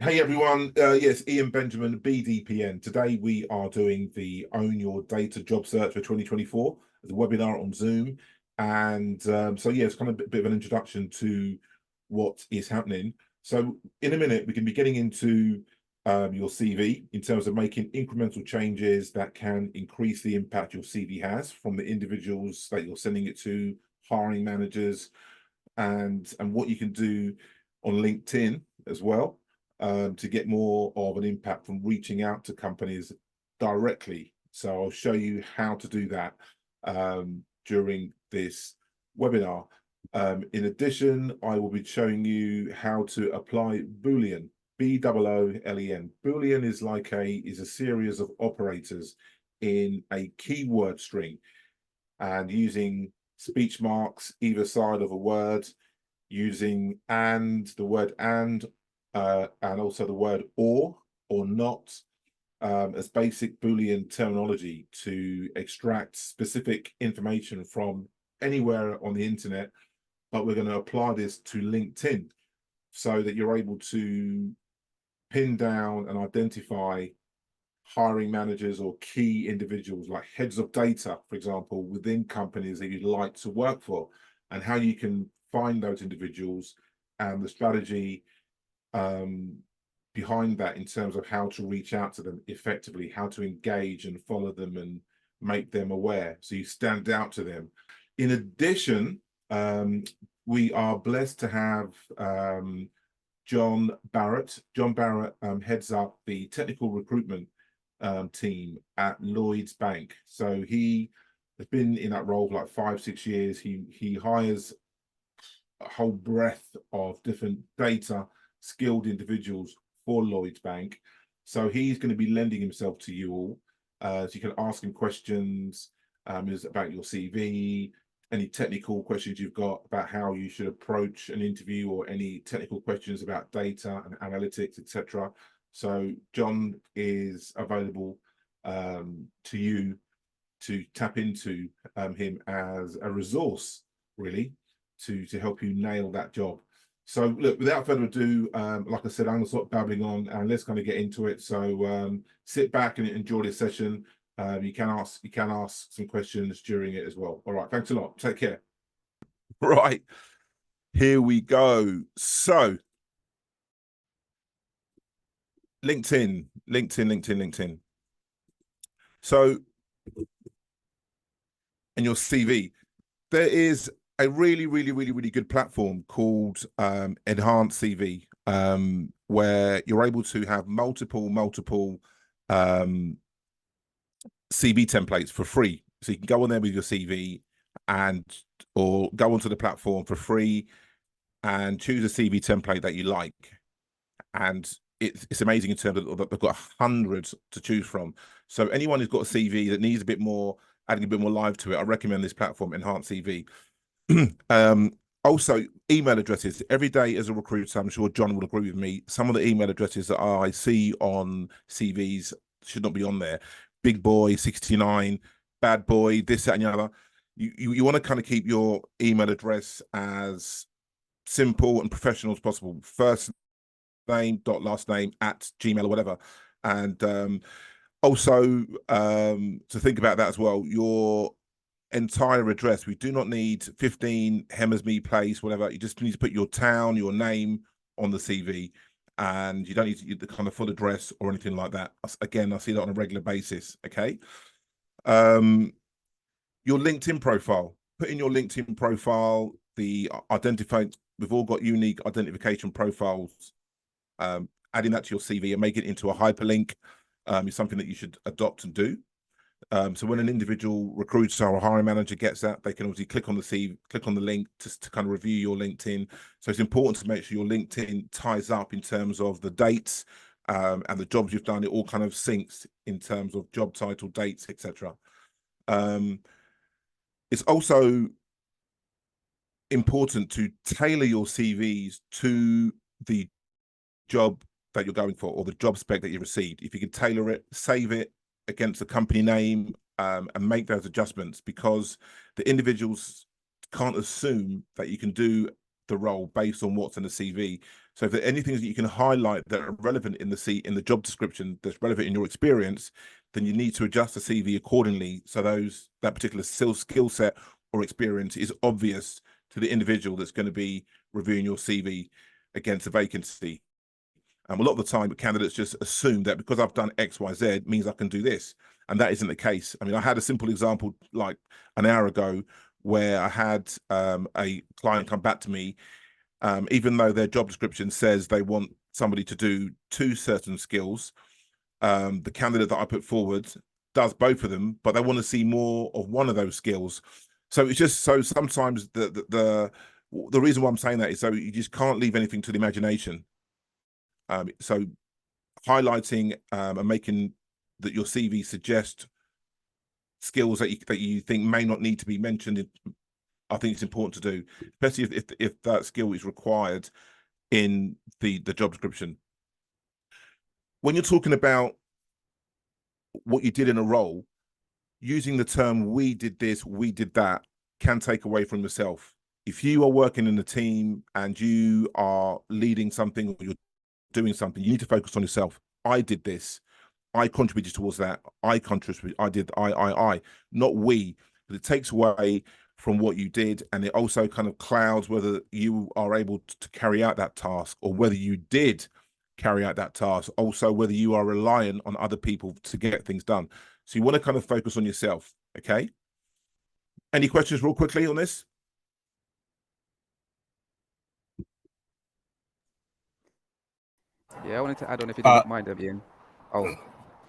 Hey everyone, yes, Ian Benjamin, BDPN. Today we are doing the Own Your Data job search for 2024, the webinar on Zoom. And so yeah, it's kind of a bit of an introduction to what is happening. So in a minute, we can be getting into your CV in terms of making incremental changes that can increase the impact your CV has from the individuals that you're sending it to, hiring managers, and what you can do on LinkedIn as well to get more of an impact from reaching out to companies directly. So I'll show you how to do that during this webinar. In addition, I will be showing you how to apply Boolean, B-O-O-L-E-N. Boolean is like a series of operators in a keyword string, and using speech marks either side of a word, using the word and also the word or not as basic Boolean terminology to extract specific information from anywhere on the internet. But we're going to apply this to LinkedIn so that you're able to pin down and identify hiring managers or key individuals like heads of data, for example, within companies that you'd like to work for, and how you can find those individuals and the strategy behind that in terms of how to reach out to them effectively, how to engage and follow them and make them aware so you stand out to them. In addition, we are blessed to have Jon Barrat. Jon Barrat heads up the technical recruitment team at Lloyds Bank. So he has been in that role for like 5-6 years. He hires a whole breadth of different data skilled individuals for Lloyds Bank. So he's going to be lending himself to you all. So you can ask him questions about your CV, any technical questions you've got about how you should approach an interview, or any technical questions about data and analytics, etc. So Jon is available to you to tap into him as a resource, really, to help you nail that job. So look, without further ado, like I said, I'm going to stop babbling on and let's kind of get into it. So sit back and enjoy this session. You can ask some questions during it as well. All right, thanks a lot. Take care. Right, here we go. So LinkedIn. So in your CV, there is a really good platform called Enhanced CV, where you're able to have multiple CV templates for free. So you can go on there with your CV or go onto the platform for free and choose a CV template that you like. And it's amazing in terms of they've got hundreds to choose from. So anyone who's got a CV that needs adding a bit more life to it, I recommend this platform, Enhanced CV. Also, email addresses. Every day as a recruiter, I'm sure Jon will agree with me, some of the email addresses that I see on CVs should not be on there. Big boy 69, bad boy, this, that, and the other. You want to kind of keep your email address as simple and professional as possible. First name dot last name at Gmail or whatever. And also to think about that as well, your entire address. We do not need 15 Hammersmith Place, whatever. You just need to put your town, your name on the CV, and you don't need to use the kind of full address or anything like that. Again, I see that on a regular basis. Okay. Your LinkedIn profile. Put in your LinkedIn profile, we've all got unique identification profiles. Adding that to your CV and make it into a hyperlink is something that you should adopt and do. So when an individual recruiter or hiring manager gets that, they can obviously click on the link to kind of review your LinkedIn. So it's important to make sure your LinkedIn ties up in terms of the dates and the jobs you've done. It all kind of syncs in terms of job title, dates, etc. It's also important to tailor your CVs to the job that you're going for or the job spec that you received. If you can tailor it, save it against the company name and make those adjustments, because the individuals can't assume that you can do the role based on what's in the CV. So if there are any things that you can highlight that are relevant in the job description, that's relevant in your experience, then you need to adjust the CV accordingly. So that particular skill set or experience is obvious to the individual that's going to be reviewing your CV against a vacancy. A lot of the time, candidates just assume that because I've done X, Y, Z means I can do this. And that isn't the case. I mean, I had a simple example like an hour ago where I had a client come back to me, even though their job description says they want somebody to do 2 certain skills. The candidate that I put forward does both of them, but they want to see more of one of those skills. So it's just so sometimes the reason why I'm saying that is so you just can't leave anything to the imagination. So highlighting and making that your CV suggest skills that you think may not need to be mentioned, I think it's important to do, especially if that skill is required in the job description. When you're talking about what you did in a role, using the term "we did this, we did that" can take away from yourself. If you are working in a team and you are leading something or you're doing something, you need to focus on yourself. I did this. I contributed towards that. I contributed. I did. I. Not we. But it takes away from what you did, and it also kind of clouds whether you are able to carry out that task or whether you did carry out that task. Also, whether you are reliant on other people to get things done. So you want to kind of focus on yourself. Okay. Any questions real quickly on this? Yeah, I wanted to add on if you didn't mind, Ian. Oh,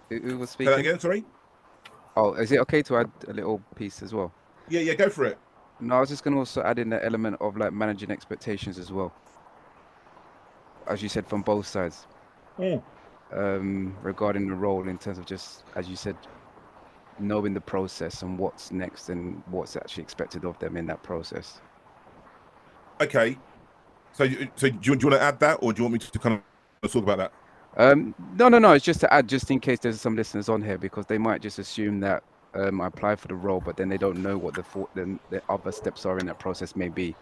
who was speaking? Say that again, sorry? Oh, is it okay to add a little piece as well? Yeah, go for it. No, I was just going to also add in the element of like managing expectations as well. As you said, from both sides. Yeah. Regarding the role in terms of just, as you said, knowing the process and what's next and what's actually expected of them in that process. Okay. So do you want to add that, or do you want me to kind of talk about that? No. It's just to add, just in case there's some listeners on here, because they might just assume that I applied for the role, but then they don't know what the other steps are in that process may be.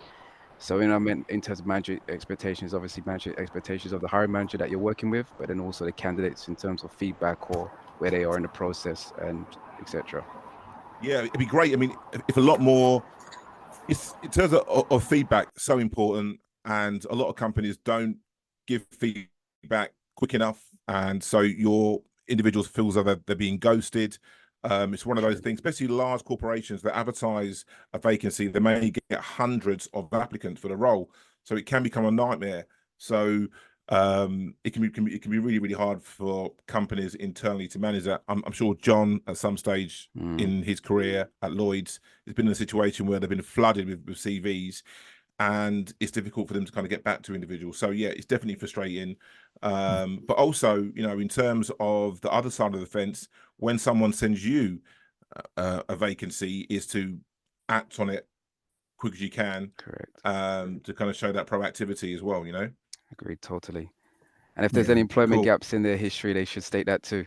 So, I mean, in terms of manager expectations, obviously manage expectations of the hiring manager that you're working with, but then also the candidates in terms of feedback or where they are in the process and etc. Yeah, it'd be great. I mean, if a lot more, it's in terms of feedback, so important, and a lot of companies don't give feedback quick enough, and so your individuals feels that they're being ghosted. It's one of those things, especially large corporations that advertise a vacancy, they may get hundreds of applicants for the role, so it can become a nightmare. So it can be really, really hard for companies internally to manage that. I'm sure Jon at some stage in his career at Lloyds has been in a situation where they've been flooded with CVs, and it's difficult for them to kind of get back to individuals. So yeah, it's definitely frustrating. But also, in terms of the other side of the fence, when someone sends you a vacancy, is to act on it quick as you can. Correct. To kind of show that proactivity as well, Agreed, totally. And if there's any employment gaps in their history, they should state that too.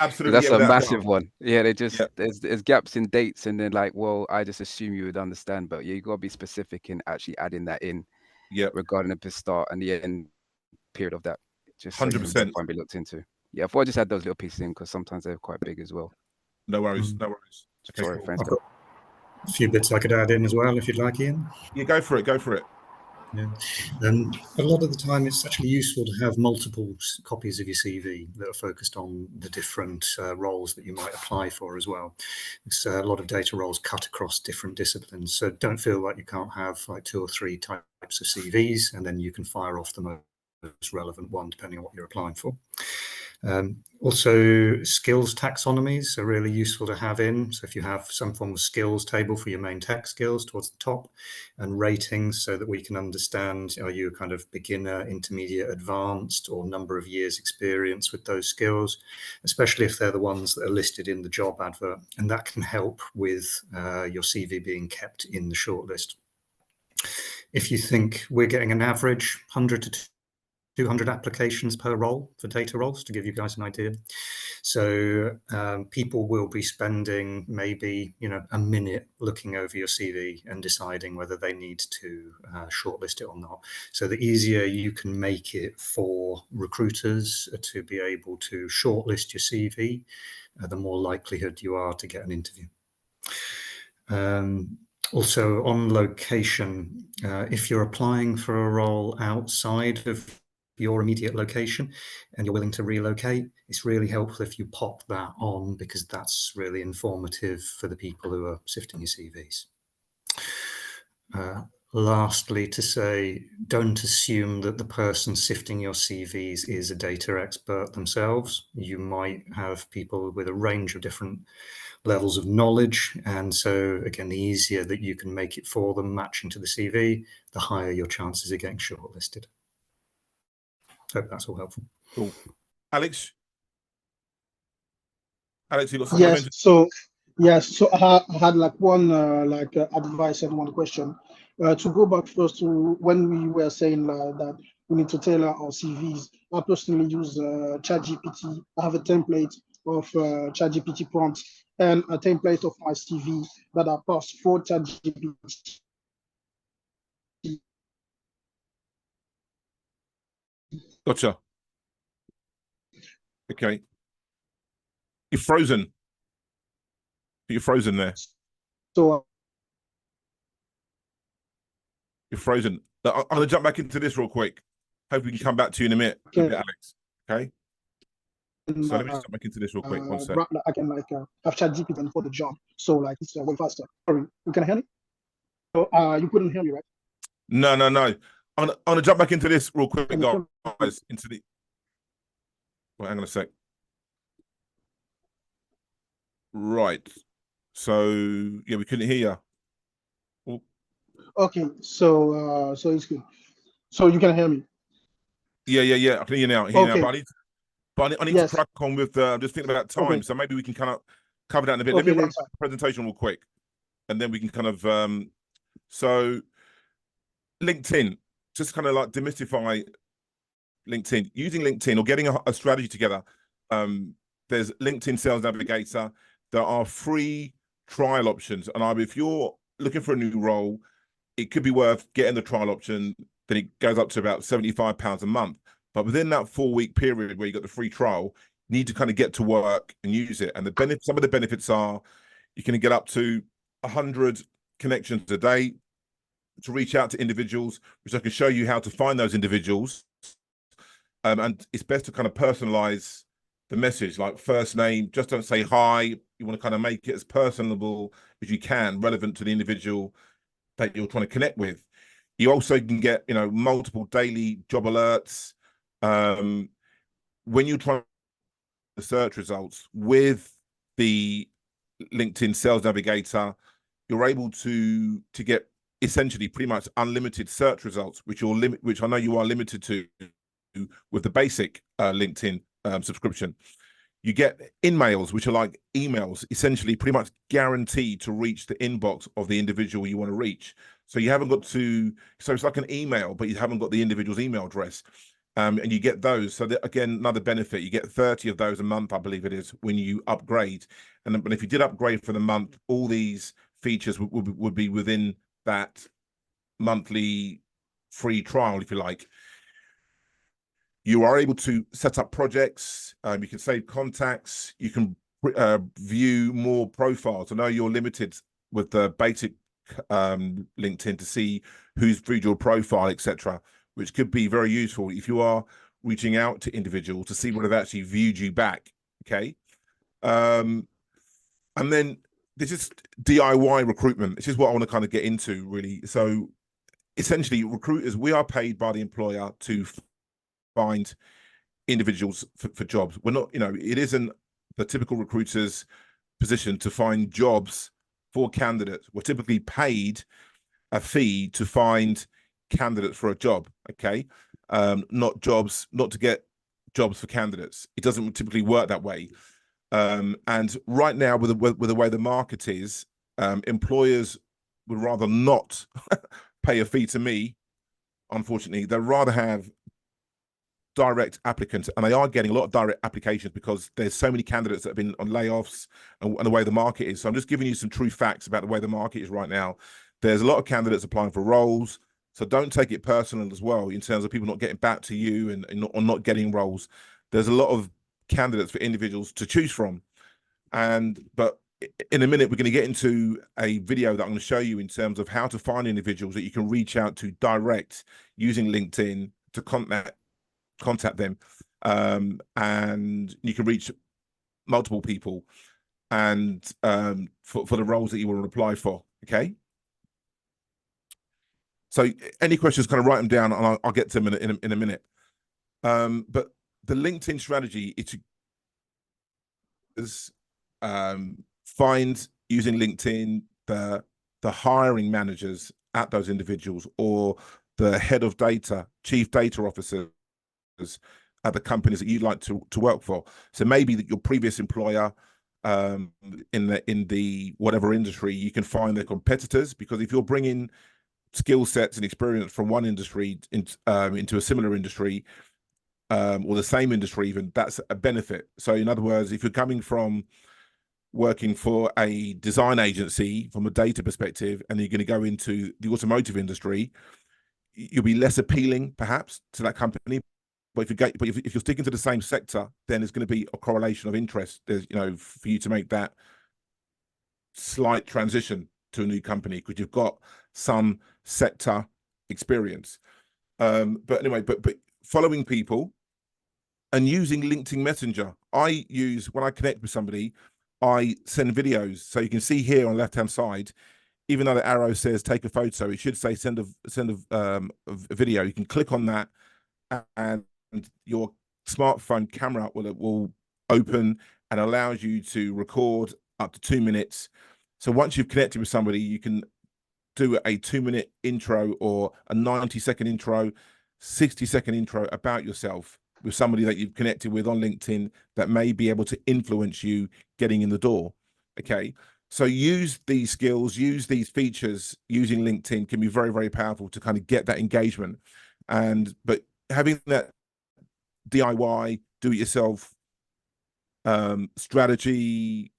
Absolutely, that's a without massive doubt. one. Yeah, there's gaps in dates, and then like, well, I just assume you would understand, but you got to be specific in actually adding that in. Regarding the start and the end period of that, just so you can 100%. be looked into. Yeah, I thought I just had those little pieces in because sometimes they're quite big as well. No worries, no worries. Okay, Sorry, cool. thanks. I've got a few bits I could add in as well, if you'd like, Ian. Yeah, go for it. Yeah. A lot of the time it's actually useful to have multiple copies of your CV that are focused on the different roles that you might apply for as well. Because a lot of data roles cut across different disciplines, so don't feel like you can't have like 2 or 3 types of CVs, and then you can fire off the most relevant one depending on what you're applying for. Also, skills taxonomies are really useful to have in. So if you have some form of skills table for your main tech skills towards the top, and ratings so that we can understand, are you a kind of beginner, intermediate, advanced, or number of years experience with those skills, especially if they're the ones that are listed in the job advert. And that can help with your CV being kept in the shortlist. If you think we're getting an average 100 to 200 applications per role for data roles, to give you guys an idea. So people will be spending maybe, a minute looking over your CV and deciding whether they need to shortlist it or not. So the easier you can make it for recruiters to be able to shortlist your CV, the more likelihood you are to get an interview. Also, on location, if you're applying for a role outside of your immediate location and you're willing to relocate, it's really helpful if you pop that on, because that's really informative for the people who are sifting your CVs. Lastly, to say, don't assume that the person sifting your CVs is a data expert themselves. You might have people with a range of different levels of knowledge, and so again, the easier that you can make it for them, matching to the CV, the higher your chances of getting shortlisted. Hope that's all helpful. Cool. Alex, you got something to mention? So I had like one advice and one question. To go back first to when we were saying that we need to tailor our CVs. I personally use ChatGPT. I have a template of ChatGPT prompts and a template of my CV that I pass for ChatGPT. Gotcha. Okay. You're frozen. You're frozen there. So You're frozen. I'm going to jump back into this real quick. Hope we can come back to you in a minute, Alex. Okay. So let me just jump back into this real quick. 1 second. I can have ChatGPT for the job. So it's way faster. Sorry, you can hear me? So you couldn't hear me, right? No. I'm gonna jump back into this real quick, guys. Into the. Well, hang on a sec. Right. So yeah, we couldn't hear you. Okay, so it's good. So you can hear me? Yeah. I can hear you now. Okay. But I need to crack on with. I'm just thinking about time, so maybe we can kind of cover that in a bit. Let me run the presentation real quick, and then we can kind of. So LinkedIn, just kind of like demystify LinkedIn. Using LinkedIn or getting a strategy together. There's LinkedIn Sales Navigator. There are free trial options, and if you're looking for a new role, it could be worth getting the trial option. Then it goes up to about £75 a month. But within that 4-week period where you got the free trial, you need to kind of get to work and use it. And some of the benefits are you can get up to 100 connections a day to reach out to individuals, which I can show you how to find those individuals. And it's best to kind of personalize the message, like first name. Just don't say hi. You want to kind of make it as personable as you can, relevant to the individual that you're trying to connect with. You also can get, multiple daily job alerts. When you try the search results with the LinkedIn Sales Navigator, you're able to get essentially pretty much unlimited search results, which I know you are limited to with the basic LinkedIn subscription. You get in-mails, which are like emails, essentially pretty much guaranteed to reach the inbox of the individual you want to reach. So you haven't got to, so it's like an email, but you haven't got the individual's email address. And you get those. So again, another benefit, you get 30 of those a month, I believe it is, when you upgrade. But if you did upgrade for the month, all these features would be within that monthly free trial, if you like. You are able to set up projects. You can save contacts. You can view more profiles. I know you're limited with the basic LinkedIn to see who's viewed your profile, etc., which could be very useful if you are reaching out to individuals to see whether they've actually viewed you back. Okay. And then this is DIY recruitment. This is what I want to kind of get into, really. So essentially, recruiters, we are paid by the employer to find individuals for jobs. We're not, it isn't the typical recruiter's position to find jobs for candidates. We're typically paid a fee to find candidates for a job. Okay. Not to get jobs for candidates. It doesn't typically work that way. And right now, with the way the market is, employers would rather not pay a fee to me. Unfortunately, they'd rather have direct applicants, and they are getting a lot of direct applications because there's so many candidates that have been on layoffs and the way the market is. So I'm just giving you some true facts about the way the market is right now. There's a lot of candidates applying for roles, so don't take it personal as well in terms of people not getting back to you and not getting roles. There's a lot of candidates for individuals to choose from, but in a minute we're going to get into a video that I'm going to show you in terms of how to find individuals that you can reach out to direct using LinkedIn to contact them, and you can reach multiple people and for the roles that you want to apply for. Okay, so any questions, kind of write them down and I'll get to them in a minute. But the LinkedIn strategy is find, using LinkedIn, the hiring managers at those individuals, or the head of data, chief data officers at the companies that you'd like to work for. So maybe that your previous employer in the whatever industry, you can find their competitors, because if you're bringing skill sets and experience from one industry into a similar industry, or the same industry even, that's a benefit. So in other words, if you're coming from working for a design agency from a data perspective and you're going to go into the automotive industry, you'll be less appealing perhaps to that company. But if you're sticking to the same sector, then there's going to be a correlation of interest. There's, for you to make that slight transition to a new company because you've got some sector experience. But anyway, but following people and using LinkedIn Messenger. I use, when I connect with somebody, I send videos. So you can see here on the left-hand side, even though the arrow says take a photo, it should say send a video. You can click on that and your smartphone camera will open and allows you to record up to 2 minutes. So once you've connected with somebody, you can do a 2-minute intro or a 90-second intro, 60-second intro about yourself with somebody that you've connected with on LinkedIn that may be able to influence you getting in the door. Okay, so use these skills, use these features using LinkedIn can be very, very powerful to kind of get that engagement. But having that DIY, do-it-yourself strategy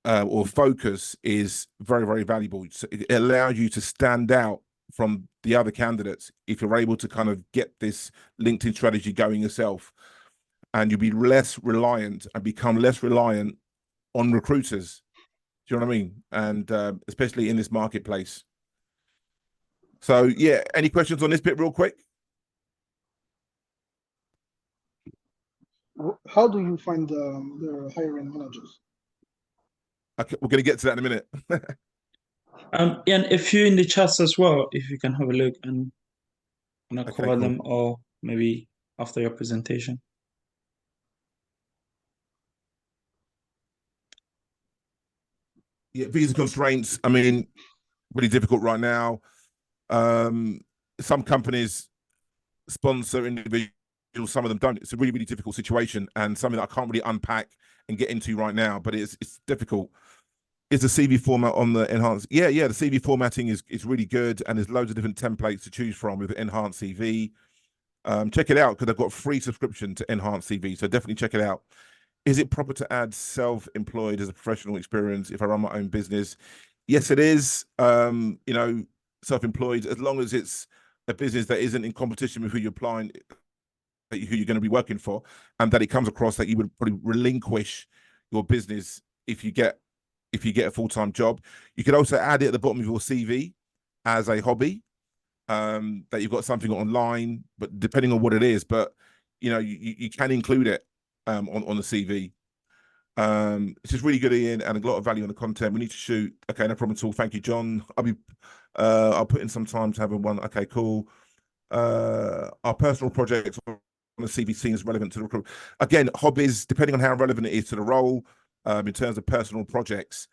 or focus is very, very valuable. So it allows you to stand out from the other candidates if you're able to kind of get this LinkedIn strategy going yourself, and you'll be less reliant and become less reliant on recruiters. Do you know what I mean? And especially in this marketplace. So yeah, any questions on this bit real quick? How do you find the hiring managers? Okay, we're going to get to that in a minute. Yeah, and a few in the chats as well, if you can have a look and Okay, cover cool. them, or maybe after your presentation. Yeah, visa constraints, I mean, really difficult right now. Some companies sponsor individuals, some of them don't. It's a really, really difficult situation and something that I can't really unpack and get into right now, but it's difficult. Is the CV format on the enhanced? Yeah, the CV formatting is really good, and there's loads of different templates to choose from with enhanced CV. Check it out because they've got free subscription to enhanced CV, so definitely check it out. Is it proper to add self-employed as a professional experience if I run my own business? Yes, it is. Self-employed, as long as it's a business that isn't in competition with who you're applying, who you're going to be working for, and that it comes across that you would probably relinquish your business if you get a full-time job. You could also add it at the bottom of your CV as a hobby, that you've got something online, but depending on what it is, but you can include it on the CV. It's just really good, Ian, and a lot of value on the content. We need to shoot. Okay, no problem at all. Thank you, John. I'll put in some time to have a one. Okay, cool. Our personal projects on the CV seems relevant to the recruit. Again, hobbies, depending on how relevant it is to the role, in terms of personal projects,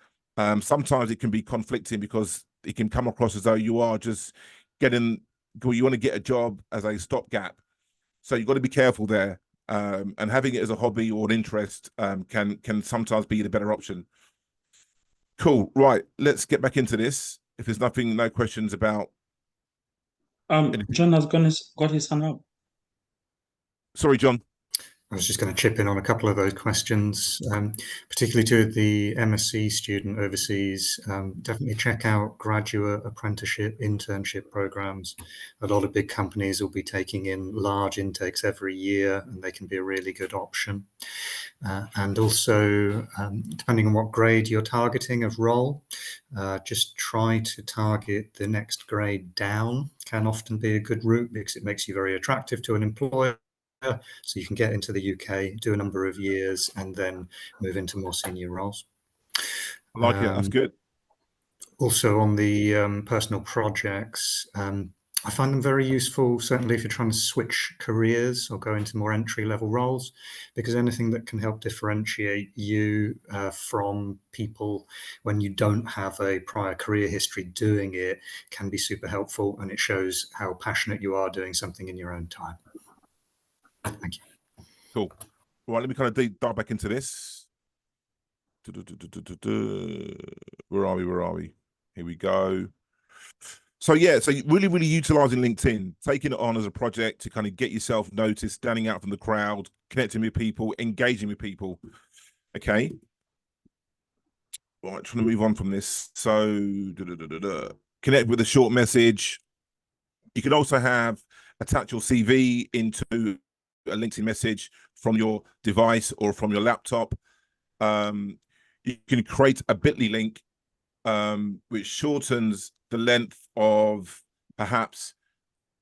sometimes it can be conflicting because it can come across as though you are just you want to get a job as a stopgap. So you've got to be careful there. And having it as a hobby or an interest can sometimes be the better option. Cool. Right. Let's get back into this. If there's no questions about. John has got his hand up. Sorry, John. I was just going to chip in on a couple of those questions, particularly to the MSc student overseas. Definitely check out graduate, apprenticeship, internship programs. A lot of big companies will be taking in large intakes every year, and they can be a really good option. And also, depending on what grade you're targeting of role, just try to target the next grade down. Can often be a good route because it makes you very attractive to an employer. So you can get into the UK, do a number of years, and then move into more senior roles. I like it. That's good. Also on the personal projects, I find them very useful, certainly if you're trying to switch careers or go into more entry-level roles, because anything that can help differentiate you from people when you don't have a prior career history doing it can be super helpful, and it shows how passionate you are doing something in your own time. Thank you. Cool. All right, let me kind of dive back into this. Where are we? Here we go. So yeah, so really utilizing LinkedIn, taking it on as a project to kind of get yourself noticed, standing out from the crowd, connecting with people, engaging with people. Okay. Right, trying to move on from this. So connect with a short message. You can also attach your CV into a LinkedIn message from your device or from your laptop. You can create a bit.ly link, which shortens the length of perhaps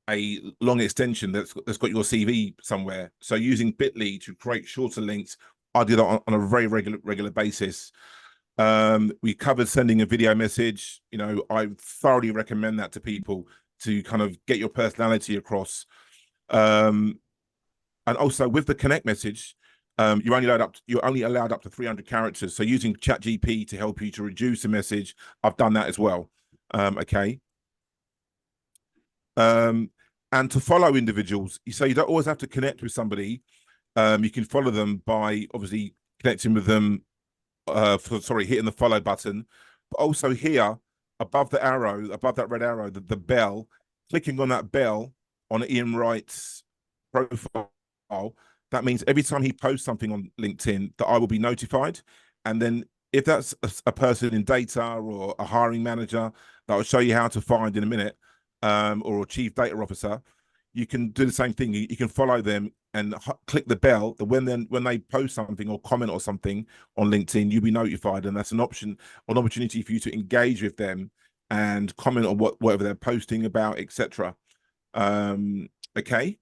a long extension that's got your CV somewhere. So using bit.ly to create shorter links, I do that on a very regular basis. We covered sending a video message. You know, I thoroughly recommend that to people to kind of get your personality across. And also with the connect message, you're only allowed up to 300 characters. So using ChatGPT to help you to reduce the message, I've done that as well. Okay. And to follow individuals, so you don't always have to connect with somebody. You can follow them by obviously connecting with them. Hitting the follow button, but also here above the arrow, above that red arrow, the bell. Clicking on that bell on Ian Wright's profile. That means every time he posts something on LinkedIn that I will be notified. And then if that's a person in data or a hiring manager that I'll show you how to find in a minute, or a chief data officer, you can do the same thing. You can follow them and click the bell that when they post something or comment or something on LinkedIn, you'll be notified. And that's an opportunity for you to engage with them and comment on whatever they're posting about, etc. Okay.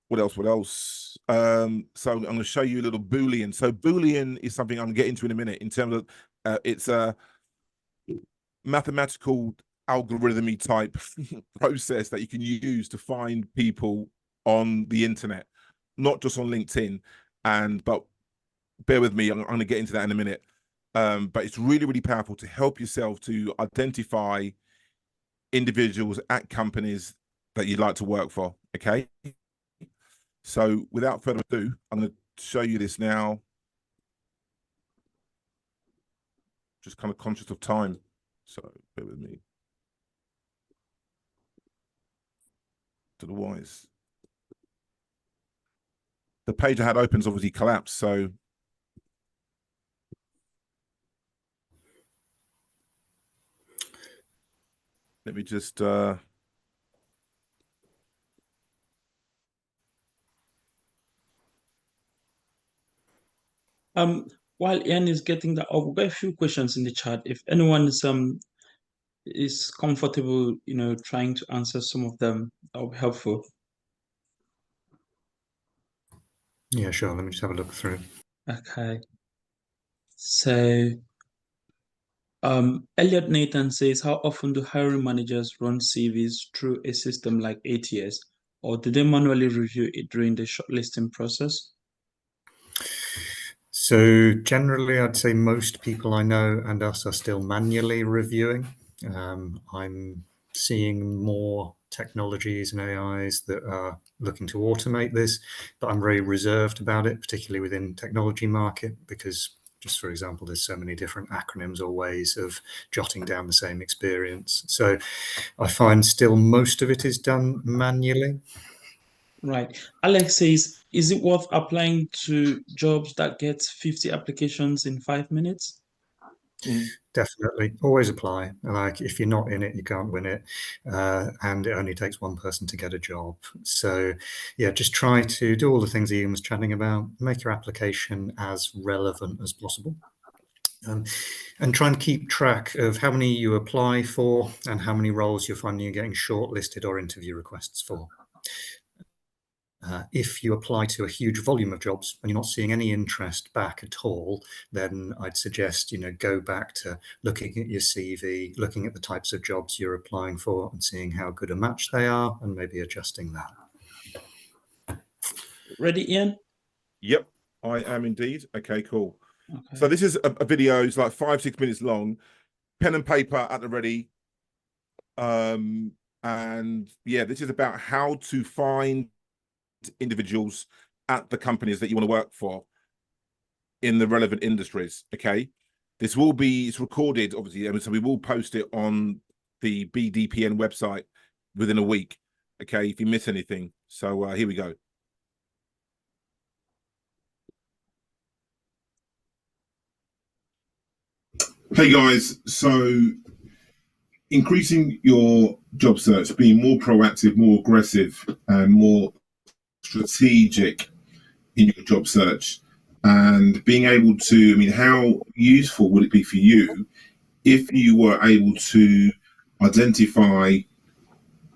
What else? So I'm going to show you a little Boolean. So Boolean is something I'm going to get into in a minute in terms of it's a mathematical algorithmy type process that you can use to find people on the internet, not just on LinkedIn. But bear with me, I'm going to get into that in a minute. But it's really powerful to help yourself to identify individuals at companies that you'd like to work for. Okay. So without further ado, I'm going to show you this now. Just kind of conscious of time. So bear with me. Otherwise, the page I had open's obviously collapsed. So let me just while Ian is getting that, I've got a few questions in the chat. If anyone is comfortable, trying to answer some of them, that would be helpful. Yeah, sure. Let me just have a look through. Okay. So, Elliot Nathan says, how often do hiring managers run CVs through a system like ATS, or do they manually review it during the shortlisting process? So generally, I'd say most people I know and us are still manually reviewing. I'm seeing more technologies and AIs that are looking to automate this, but I'm very reserved about it, particularly within technology market, because just for example, there's so many different acronyms or ways of jotting down the same experience. So I find still most of it is done manually. Right. Alex says, is it worth applying to jobs that get 50 applications in 5 minutes? Definitely, always apply. Like, if you're not in it, you can't win it, and it only takes one person to get a job. So, yeah, just try to do all the things Ian was chatting about. Make your application as relevant as possible, and try and keep track of how many you apply for and how many roles you're finding you're getting shortlisted or interview requests for. If you apply to a huge volume of jobs and you're not seeing any interest back at all, then I'd suggest, go back to looking at your CV, looking at the types of jobs you're applying for and seeing how good a match they are, and maybe adjusting that. Ready, Ian? Yep, I am indeed. Okay, cool. Okay. So this is a video. It's like 5-6 minutes long. Pen and paper at the ready. And yeah, this is about how to find individuals at the companies that you want to work for in the relevant industries. Okay, it's recorded, obviously, so we will post it on the BDPN website within a week. Okay, if you miss anything. So here we go. Hey guys, so increasing your job search, being more proactive, more aggressive, and more strategic in your job search, and being able to, how useful would it be for you if you were able to identify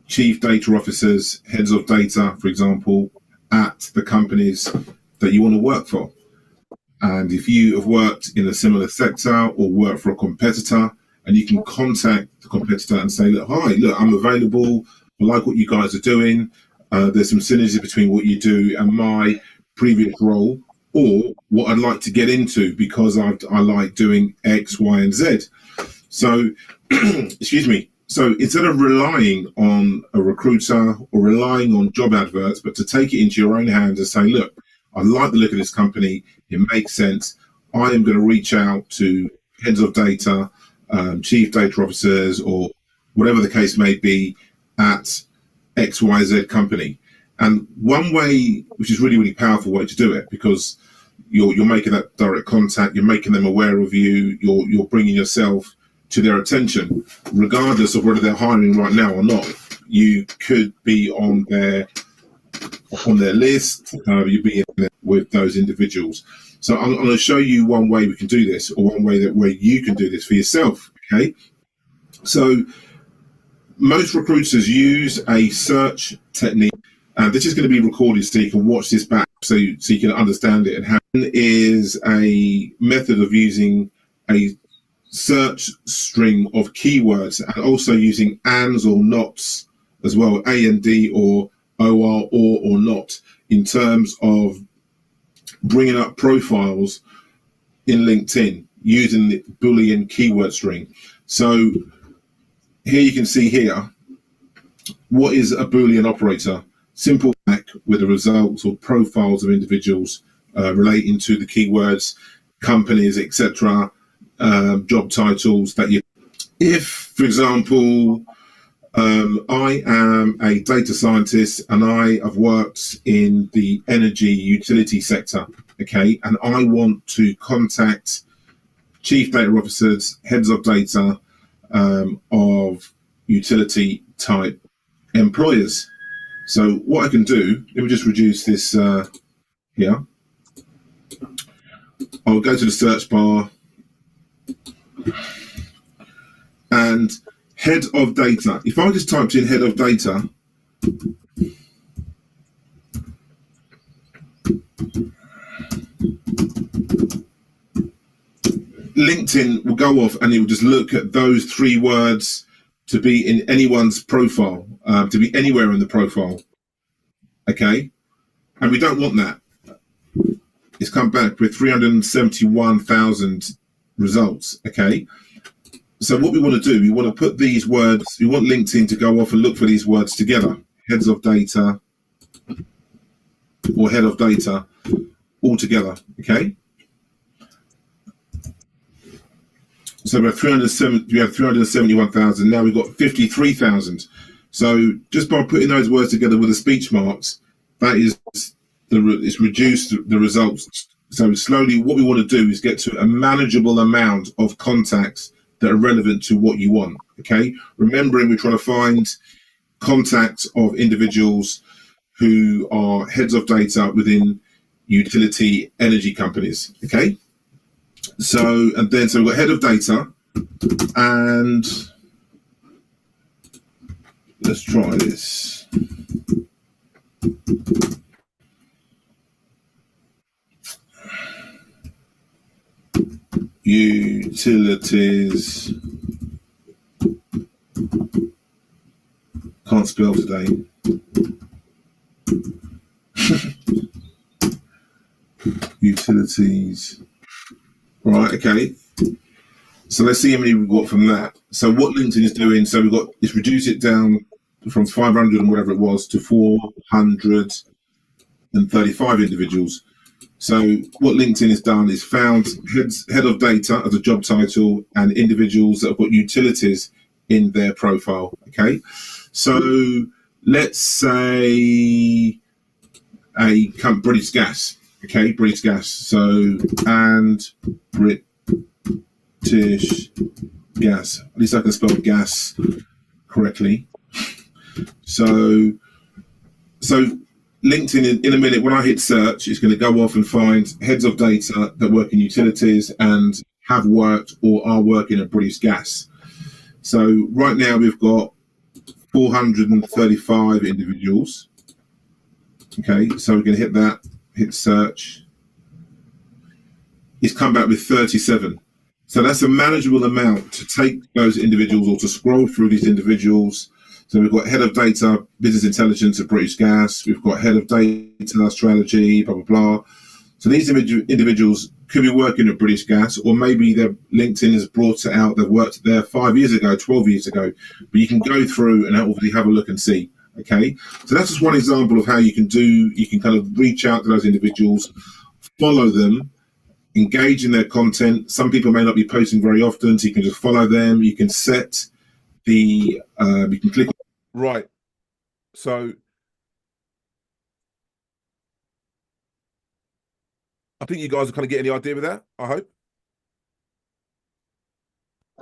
chief data officers, heads of data, for example, at the companies that you want to work for? And if you have worked in a similar sector or work for a competitor, and you can contact the competitor and say, look, hi, look, I'm available. I like what you guys are doing. There's some synergy between what you do and my previous role, or what I'd like to get into because I like doing X, Y, and Z. So, excuse me. So instead of relying on a recruiter or relying on job adverts, but to take it into your own hands and say, look, I like the look of this company. It makes sense. I am going to reach out to heads of data, chief data officers, or whatever the case may be at XYZ company. And one way, which is really, really powerful way to do it, because you're making that direct contact, you're making them aware of you, you're bringing yourself to their attention, regardless of whether they're hiring right now or not. You could be on their list, you'd be in there with those individuals. So I'm going to show you one way we can do this, or one way where you can do this for yourself. Okay, so most recruiters use a search technique, and this is going to be recorded so you can watch this back, so you can understand it. And how is a method of using a search string of keywords, and also using ands or nots as well, and or or not, in terms of bringing up profiles in LinkedIn using the Boolean keyword string. So here you can see here, what is a Boolean operator? Simple back with the results or profiles of individuals relating to the keywords, companies, etc., job titles that you. If, for example, I am a data scientist and I have worked in the energy utility sector, okay, and I want to contact chief data officers, heads of data of utility type employers. So what I can do, let me just reduce this here. I'll go to the search bar and head of data. If I just typed in head of data, LinkedIn will go off and it will just look at those 3 words to be in anyone's profile, to be anywhere in the profile. Okay, and we don't want that. It's come back with 371,000 results. Okay, so what we want to do, we want to put these words, we want LinkedIn to go off and look for these words together, heads of data or head of data, all together. Okay, so we have 371,000. Now we've got 53,000. So just by putting those words together with the speech marks, that is it's reduced the results. So slowly, what we want to do is get to a manageable amount of contacts that are relevant to what you want. Okay, remembering we're trying to find contacts of individuals who are heads of data within utility energy companies. Okay, so we've got head of data, and let's try this. Utilities. Can't spell today. Utilities. Right, okay. So let's see how many we've got from that. So what LinkedIn is doing, so it's reduced it down from 500 and whatever it was to 435 individuals. So what LinkedIn has done is found head of data as a job title and individuals that have got utilities in their profile. Okay, so let's say British Gas. Okay, British Gas. So and British Gas. At least I can spell gas correctly. So LinkedIn in a minute, when I hit search, it's going to go off and find heads of data that work in utilities and have worked or are working at British Gas. So right now we've got 435 individuals. Okay, so we're going to hit that, hit search. It's come back with 37. So that's a manageable amount to take those individuals or to scroll through these individuals. So we've got head of data, business intelligence at British Gas. We've got head of data strategy, blah, blah, blah. So these individuals could be working at British Gas, or maybe their LinkedIn has brought it out. They've worked there 5 years ago, 12 years ago. But you can go through and obviously have a look and see. Okay. So that's just one example of how you can kind of reach out to those individuals, follow them, engage in their content. Some people may not be posting very often, so you can just follow them. You can set you can click. Right. So I think you guys are kind of getting the idea with that, I hope.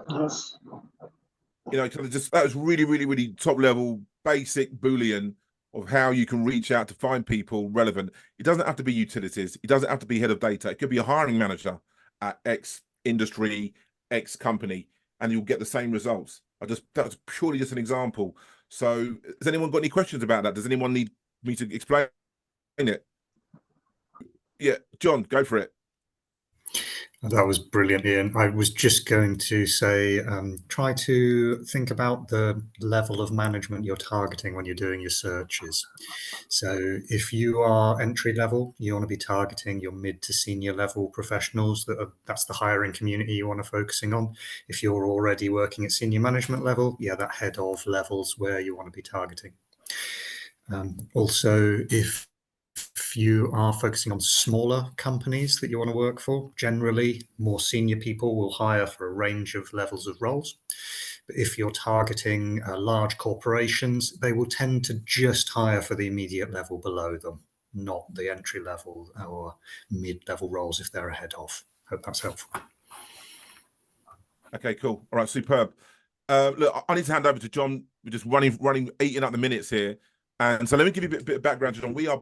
Yes. You know, kind of just that was really, really, really top level, basic Boolean of how you can reach out to find people relevant. It doesn't have to be utilities. It doesn't have to be head of data. It could be a hiring manager at X industry, X company, and you'll get the same results. That was purely just an example. So has anyone got any questions about that? Does anyone need me to explain it? Yeah, John, go for it. That was brilliant, Ian. I was just going to say, try to think about the level of management you're targeting when you're doing your searches. So if you are entry level, you want to be targeting your mid to senior level professionals. That's the hiring community you want to focusing on. If you're already working at senior management level, yeah, that head of levels where you want to be targeting. Also, if you are focusing on smaller companies that you want to work for, generally more senior people will hire for a range of levels of roles. But if you're targeting large corporations, they will tend to just hire for the immediate level below them, not the entry level or mid-level roles if they're ahead of. Hope that's helpful. Okay, cool. All right, superb. Look, I need to hand over to John. We're just eating up the minutes here. And so let me give you a bit of background, John. We are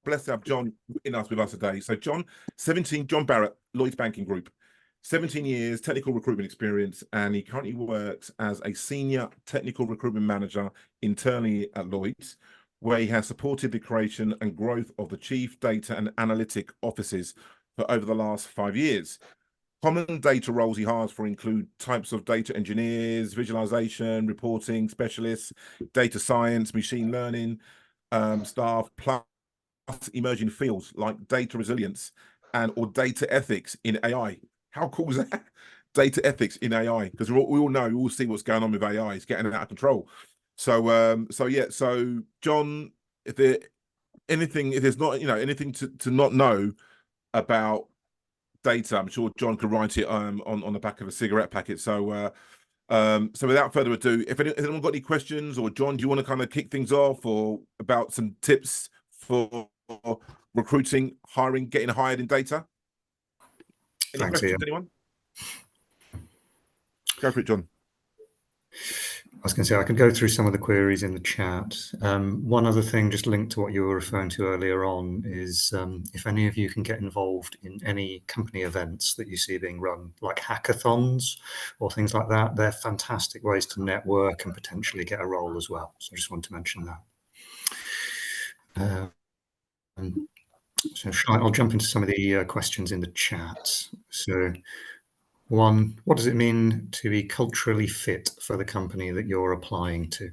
blessed to have John with us today. So Jon Barrat, Lloyds Banking Group, 17 years technical recruitment experience, and he currently works as a senior technical recruitment manager internally at Lloyds, where he has supported the creation and growth of the chief data and analytic offices for over the last 5 years. Common data roles he hires for include types of data engineers, visualization, reporting specialists, data science, machine learning staff, plus emerging fields like data resilience or data ethics in AI. How cool is that? Data ethics in AI, because we all see what's going on with AI. It's getting out of control. So John, if there's not anything to not know about data, I'm sure John could write it on the back of a cigarette packet. So without further ado, if anyone got any questions, or John, do you want to kind of kick things off or about some tips for recruiting, hiring, getting hired in data? Any Thanks, questions, Ian. anyone? Go for it, John. I was going to say, I could go through some of the queries in the chat. One other thing, just linked to what you were referring to earlier on, is if any of you can get involved in any company events that you see being run, like hackathons or things like that, they're fantastic ways to network and potentially get a role as well. So I just want to mention that. So I'll jump into some of the questions in the chat. So one, what does it mean to be culturally fit for the company that you're applying to?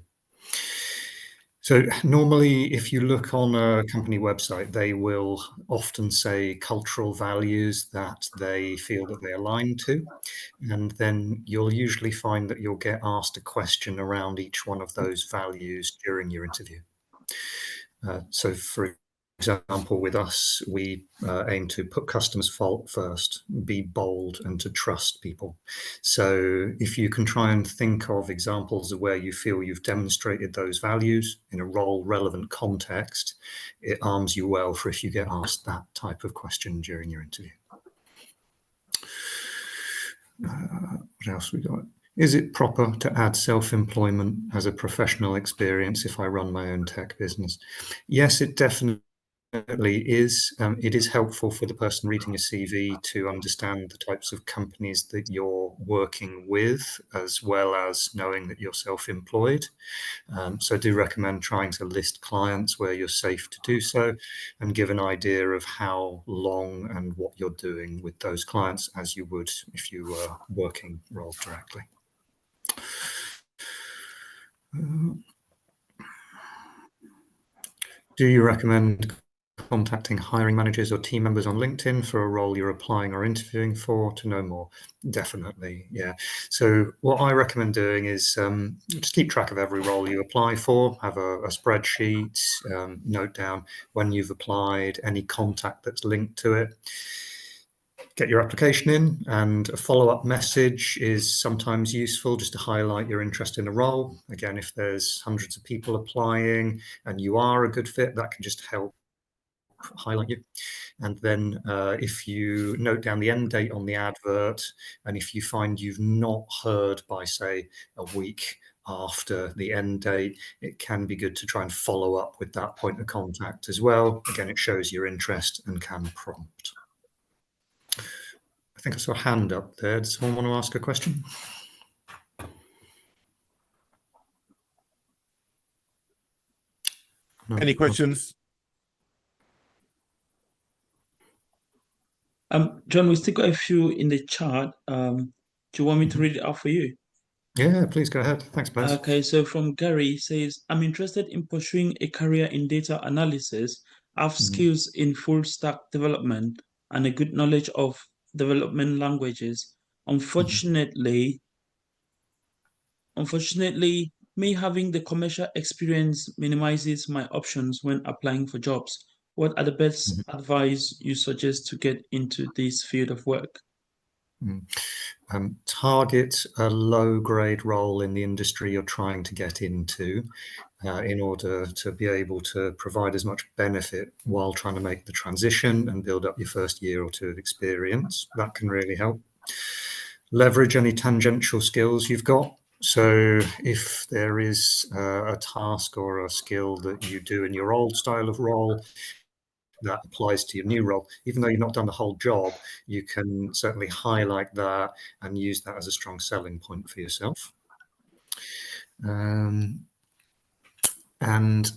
So normally, if you look on a company website, they will often say cultural values that they feel that they align to. And then you'll usually find that you'll get asked a question around each one of those values during your interview. So for example, with us, we aim to put customers first, be bold, and to trust people. So if you can try and think of examples of where you feel you've demonstrated those values in a role-relevant context, it arms you well for if you get asked that type of question during your interview. What else we got? Is it proper to add self-employment as a professional experience if I run my own tech business? Yes, it definitely is. It is helpful for the person reading your CV to understand the types of companies that you're working with, as well as knowing that you're self-employed. So I do recommend trying to list clients where you're safe to do so and give an idea of how long and what you're doing with those clients as you would if you were working roles directly. Do you recommend contacting hiring managers or team members on LinkedIn for a role you're applying or interviewing for to know more? Definitely, yeah. So what I recommend doing is just keep track of every role you apply for, have a spreadsheet, note down when you've applied, any contact that's linked to it. Get your application in, and a follow-up message is sometimes useful just to highlight your interest in a role. Again, if there's hundreds of people applying and you are a good fit, that can just help highlight you. And then if you note down the end date on the advert, and if you find you've not heard by, say, a week after the end date, it can be good to try and follow up with that point of contact as well. Again, it shows your interest and can prompt. I think I saw a hand up there. Does someone want to ask a question? No. Any questions? John, we still got a few in the chat. Do you want me to read it out for you? Yeah, please go ahead. Thanks, Blaise. Okay, so from Gary says, I'm interested in pursuing a career in data analysis. I have skills in full stack development and a good knowledge of development languages. Unfortunately, me having the commercial experience minimizes my options when applying for jobs. What are the best advice you suggest to get into this field of work? Target a low-grade role in the industry you're trying to get into in order to be able to provide as much benefit while trying to make the transition and build up your first year or two of experience. That can really help. Leverage any tangential skills you've got. So if there is a task or a skill that you do in your old style of role that applies to your new role, even though you've not done the whole job, you can certainly highlight that and use that as a strong selling point for yourself. And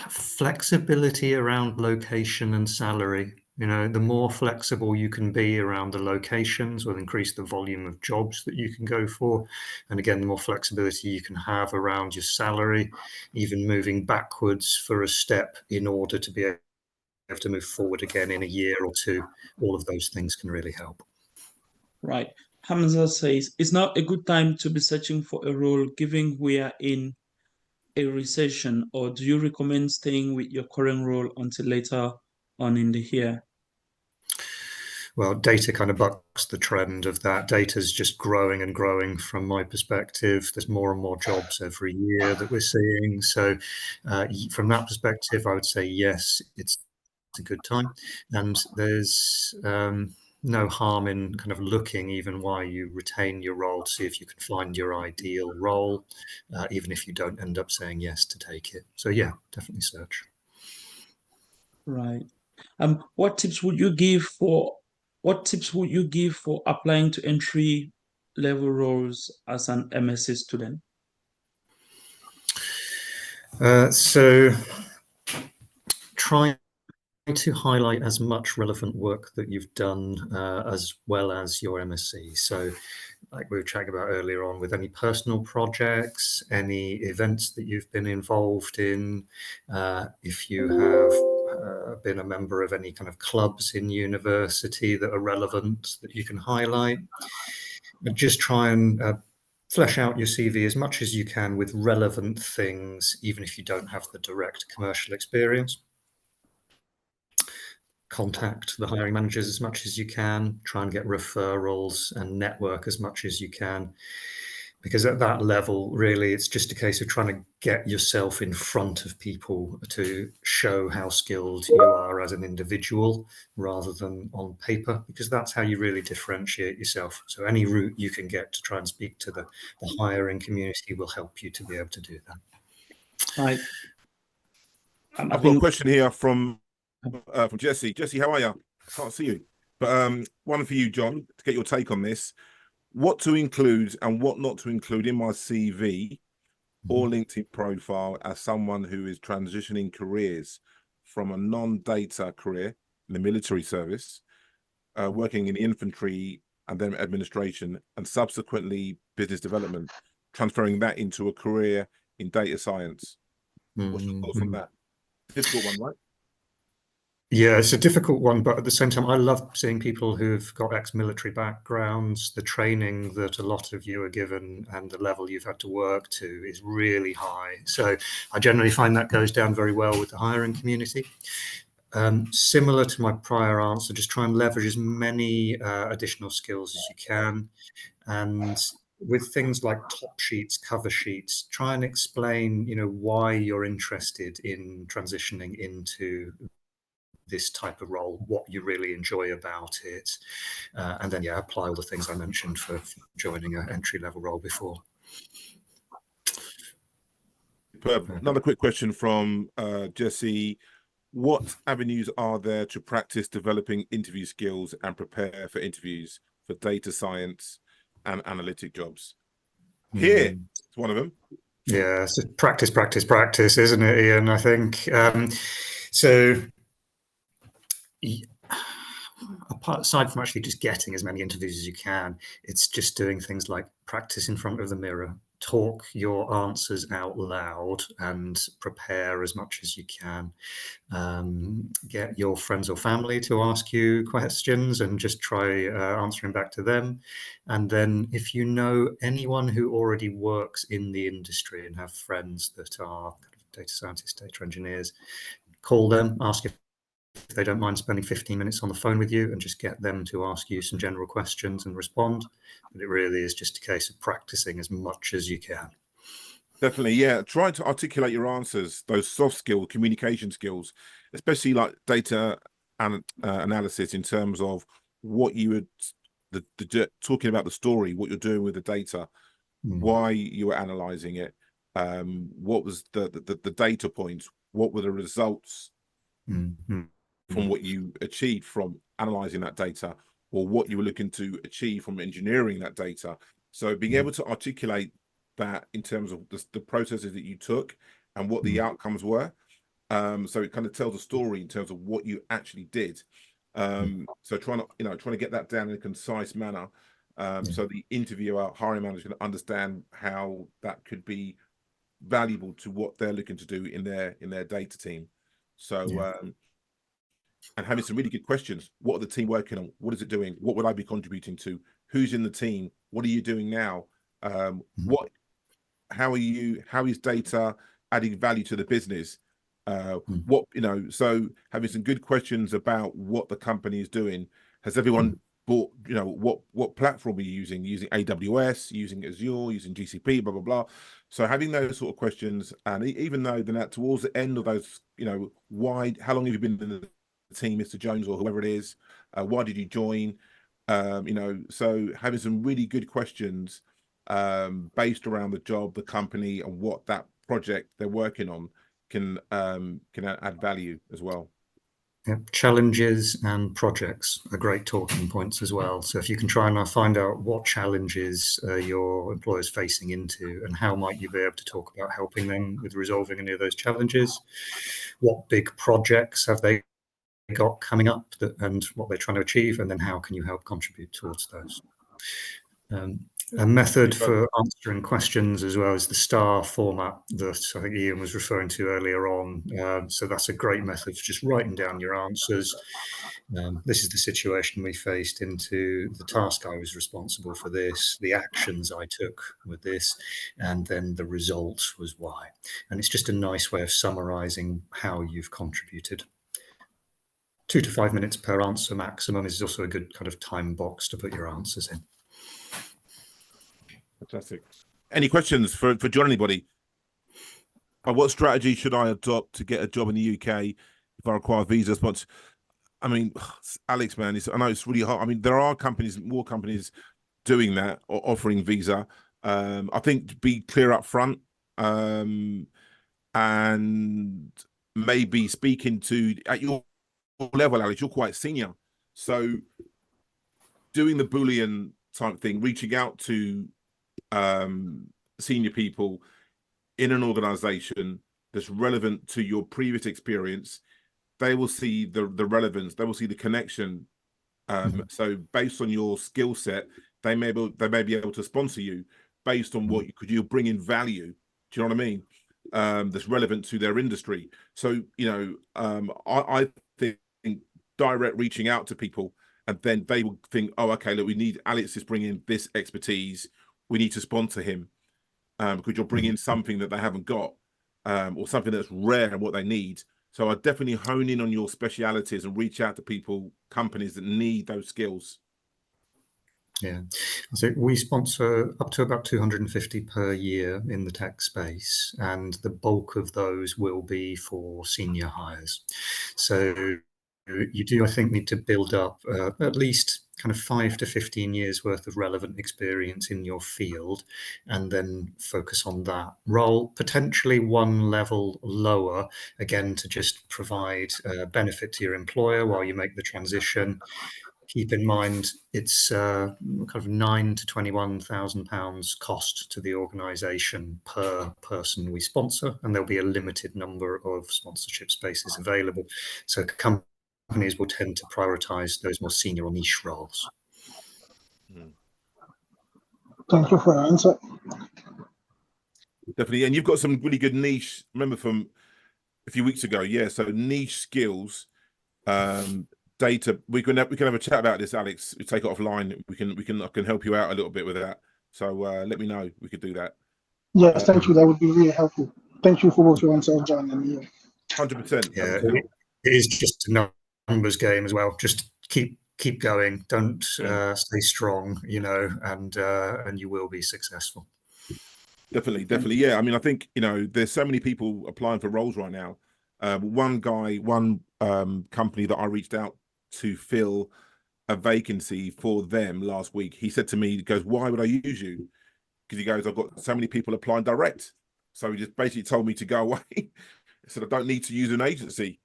flexibility around location and salary. You know, the more flexible you can be around the locations will increase the volume of jobs that you can go for. And again, the more flexibility you can have around your salary, even moving backwards for a step in order to be able to move forward again in a year or two, all of those things can really help. Right. Hamza says, it's now a good time to be searching for a role given we are in a recession, or do you recommend staying with your current role until later on in the year? Well, data kind of bucks the trend of that. Data is just growing and growing from my perspective. There's more and more jobs every year that we're seeing. So from that perspective, I would say, yes, it's a good time. And there's no harm in kind of looking even while you retain your role to see if you can find your ideal role, even if you don't end up saying yes to take it. So yeah, definitely search. Right. What tips would you give for applying to entry level roles as an MSc student? So try to highlight as much relevant work that you've done as well as your MSc. So like we were chatting about earlier on, with any personal projects, any events that you've been involved in, if you have been a member of any kind of clubs in university that are relevant that you can highlight. But just try and flesh out your CV as much as you can with relevant things, even if you don't have the direct commercial experience. Contact the hiring managers as much as you can, try and get referrals and network as much as you can, because at that level, really, it's just a case of trying to get yourself in front of people to show how skilled you are as an individual rather than on paper, because that's how you really differentiate yourself. So any route you can get to try and speak to the hiring community will help you to be able to do that. Right. I've got a question here from Jesse. Jesse, how are you? Can't see you. But one for you, Jon, to get your take on this. What to include and what not to include in my CV or LinkedIn profile as someone who is transitioning careers from a non-data career in the military service, working in the infantry and then administration, and subsequently business development, transferring that into a career in data science. What's your thoughts on that? Difficult one, right? Yeah, it's a difficult one, but at the same time, I love seeing people who've got ex-military backgrounds. The training that a lot of you are given and the level you've had to work to is really high. So I generally find that goes down very well with the hiring community. Similar to my prior answer, just try and leverage as many additional skills as you can. And with things like top sheets, cover sheets, try and explain, why you're interested in transitioning into this type of role, what you really enjoy about it, and then apply all the things I mentioned for joining an entry-level role before. Another quick question from Jesse. What avenues are there to practice developing interview skills and prepare for interviews for data science and analytic jobs? Here, it's one of them. Yeah, it's just practice, isn't it, Ian? I think so. Aside from actually just getting as many interviews as you can, it's just doing things like practice in front of the mirror, talk your answers out loud and prepare as much as you can. Get your friends or family to ask you questions and just try answering back to them. And then if you know anyone who already works in the industry and have friends that are data scientists, data engineers, call them, ask if they don't mind spending 15 minutes on the phone with you and just get them to ask you some general questions and respond. But it really is just a case of practicing as much as you can. Definitely, yeah. Try to articulate your answers, those soft skills, communication skills, especially like data and analysis in terms of what you would, talking about the story, what you're doing with the data, why you were analyzing it, what was the data points, what were the results from what you achieved from analyzing that data, or what you were looking to achieve from engineering that data. So being able to articulate that in terms of the processes that you took and what the outcomes were. So it kind of tells a story in terms of what you actually did. So trying to get that down in a concise manner. So the interviewer, hiring manager, can understand how that could be valuable to what they're looking to do in their data team. So and having some really good questions. What are the team working on? What is it doing? What would I be contributing to? Who's in the team? What are you doing now? How is data adding value to the business? So having some good questions about what the company is doing Has everyone bought, what platform are you using AWS, using Azure, using GCP, blah, blah, blah. So having those sort of questions, and even though then at towards the end of those, how long have you been in the team, Mr. Jones, or whoever it is? Why did you join? So having some really good questions based around the job, the company, and what that project they're working on can add value as well. Yep. Challenges and projects are great talking points as well. So if you can try and find out what challenges your employer's facing into, and how might you be able to talk about helping them with resolving any of those challenges, what big projects have they got coming up and what they're trying to achieve, and then how can you help contribute towards those. A method for answering questions as well as the STAR format that I think Ian was referring to earlier on. So that's a great method for just writing down your answers. This is the situation we faced into, the task I was responsible for this, the actions I took with this, and then the result was why. And it's just a nice way of summarizing how you've contributed. 2 to 5 minutes per answer maximum is also a good kind of time box to put your answers in. Fantastic. Any questions for John, anybody? What strategy should I adopt to get a job in the UK if I require visa sponsor? I mean, Alex, man, I know it's really hard. I mean, there are more companies doing that or offering visa. I think be clear up front, and maybe speaking to, at your level, Alex, you're quite senior. So doing the Boolean type thing, reaching out to senior people in an organization that's relevant to your previous experience, they will see the relevance, they will see the connection. So based on your skill set, they may be able to sponsor you based on what you bring in value. Do you know what I mean? That's relevant to their industry. So I think direct reaching out to people, and then they will think, oh, okay, look, we need Alex is bringing this expertise. We need to sponsor him because you're bringing something that they haven't got, or something that's rare and what they need. So I definitely hone in on your specialities and reach out to people, companies that need those skills. Yeah, so we sponsor up to about 250 per year in the tech space, and the bulk of those will be for senior hires. So you do, I think, need to build up at least kind of 5 to 15 years worth of relevant experience in your field, and then focus on that role, potentially one level lower, again, to just provide benefit to your employer while you make the transition. Keep in mind, it's kind of £9,000 to £21,000 cost to the organisation per person we sponsor, and there'll be a limited number of sponsorship spaces available. So companies will tend to prioritise those more senior or niche roles. Thank you for your answer. Definitely, and you've got some really good niche. Remember from a few weeks ago, yeah. So niche skills, data. We can have a chat about this, Alex. We take it offline. I can help you out a little bit with that. So let me know. We could do that. Yes, thank you. That would be really helpful. Thank you for both your answers, John and Ian. 100%. Yeah, it is just a numbers game as well. Just keep going. Don't stay strong, and you will be successful. Definitely. Yeah. I mean, I think, there's so many people applying for roles right now. One company that I reached out to fill a vacancy for them last week, he said to me, he goes, why would I use you? Because he goes, I've got so many people applying direct. So he just basically told me to go away. He said, I don't need to use an agency.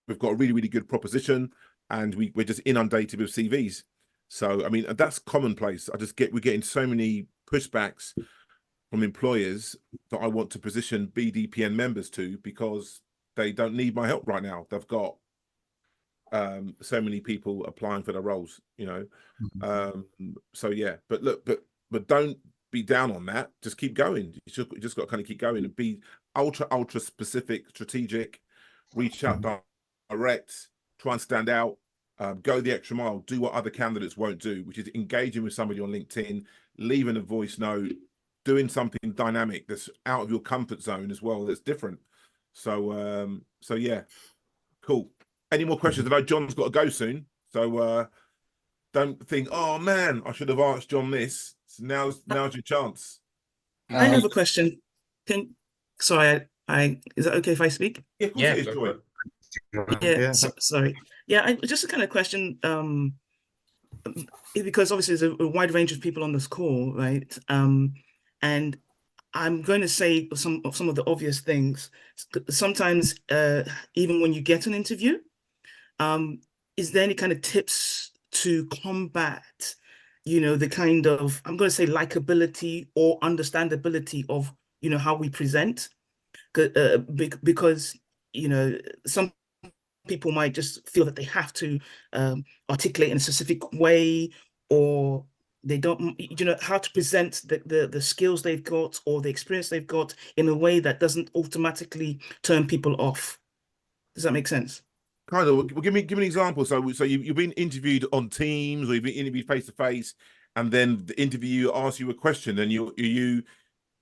We've got a really, really good proposition, and we're just inundated with CVs. So, I mean, that's commonplace. We're getting so many pushbacks from employers that I want to position BDPN members to, because they don't need my help right now. They've got so many people applying for the roles, so yeah, but don't be down on that. Just keep going. You just got to kind of keep going and be ultra specific, strategic, reach out direct, try and stand out, go the extra mile, do what other candidates won't do, which is engaging with somebody on LinkedIn, leaving a voice note, doing something dynamic that's out of your comfort zone as well, that's different. So yeah, cool. Any more questions? I know John's got to go soon, so don't think, oh man, I should have asked John this. So now's your chance. I have a question. Sorry, is that okay if I speak? Yeah, of course it is, Joy. Yeah, sorry. Yeah, just a kind of question. Because obviously there's a wide range of people on this call, right? And I'm going to say some of the obvious things. Sometimes, even when you get an interview, is there any kind of tips to combat, the kind of, I'm going to say, likability or understandability of, how we present? Because, some people might just feel that they have to articulate in a specific way, or they don't, how to present the skills they've got or the experience they've got in a way that doesn't automatically turn people off. Does that make sense? Kind of. Well, give me an example. So you've been interviewed on Teams, or you've been interviewed face to face, and then the interviewer asks you a question, and you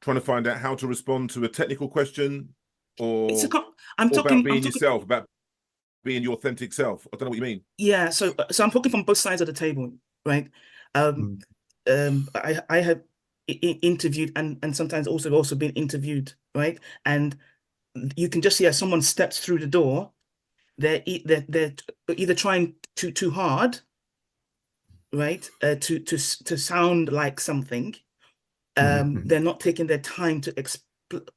trying to find out how to respond to a technical question, or about being yourself, about being your authentic self. I don't know what you mean. Yeah, so I'm talking from both sides of the table, right? I have interviewed and sometimes also been interviewed, right? And you can just see as someone steps through the door, they're either trying too hard, right? To sound like something. They're not taking their time to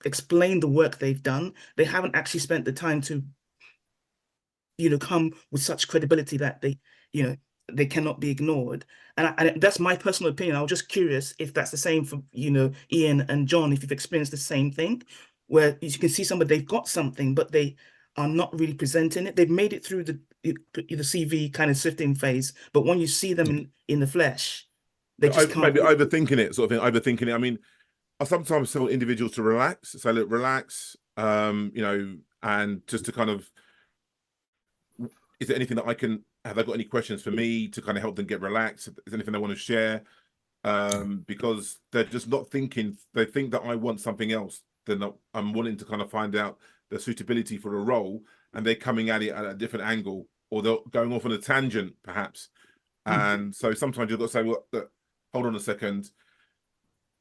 explain the work they've done. They haven't actually spent the time to come with such credibility that they cannot be ignored. And that's my personal opinion. I was just curious if that's the same for Ian and John, if you've experienced the same thing, where you can see somebody, they've got something but they are not really presenting it. They've made it through the CV kind of sifting phase, but when you see them in the flesh, they just can't. Maybe overthinking it, sort of thing. Overthinking it. I mean, I sometimes tell individuals to relax. So look, relax. And just to kind of, is there anything that I can, have they got any questions for me to kind of help them get relaxed? Is there anything they want to share? Because they're just not thinking, they think that I want something else. They're not, I'm wanting to kind of find out the suitability for a role, and they're coming at it at a different angle, or they're going off on a tangent, perhaps. And so sometimes you've got to say, well, look, hold on a second,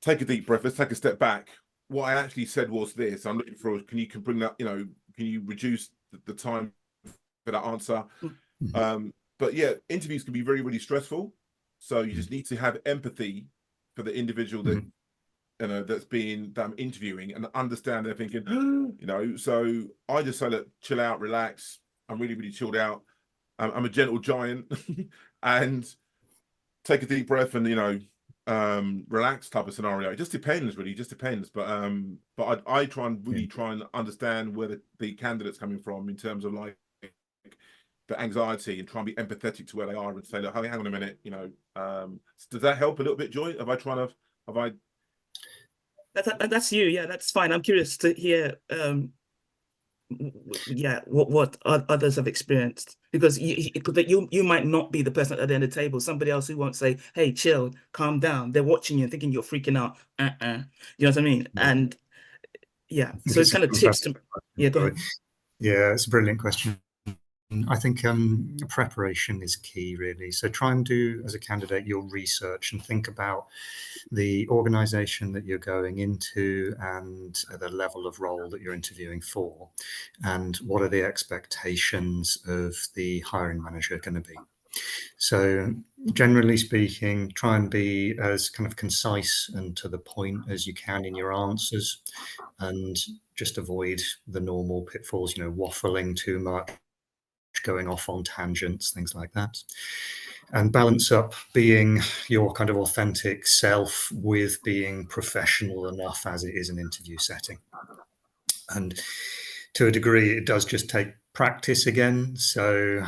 take a deep breath, let's take a step back. What I actually said was this, I'm looking for, can you bring that, can you reduce the time for that answer? But yeah, interviews can be very, really stressful. So you just need to have empathy for the individual that that I'm interviewing, and understand they're thinking, so I just say, look, chill out, relax. I'm really, really chilled out. I'm a gentle giant, and take a deep breath and relax type of scenario. It just depends, really. It just depends. But I try and really try and understand where the candidate's coming from in terms of like the anxiety, and try and be empathetic to where they are, and say, look, hang on a minute, does that help a little bit, Joy? That's you. Yeah, that's fine. I'm curious to hear what others have experienced, because you might not be the person at the end of the table. Somebody else who won't say, hey, chill, calm down. They're watching you and thinking you're freaking out. You know what I mean? And so it's kind of tips to go ahead. Yeah, it's a brilliant question. I think preparation is key, really. So try and do, as a candidate, your research and think about the organisation that you're going into and the level of role that you're interviewing for, and what are the expectations of the hiring manager going to be. So generally speaking, try and be as kind of concise and to the point as you can in your answers, and just avoid the normal pitfalls, waffling too much, going off on tangents, things like that. And balance up being your kind of authentic self with being professional enough as it is an interview setting. And to a degree, it does just take practice again. So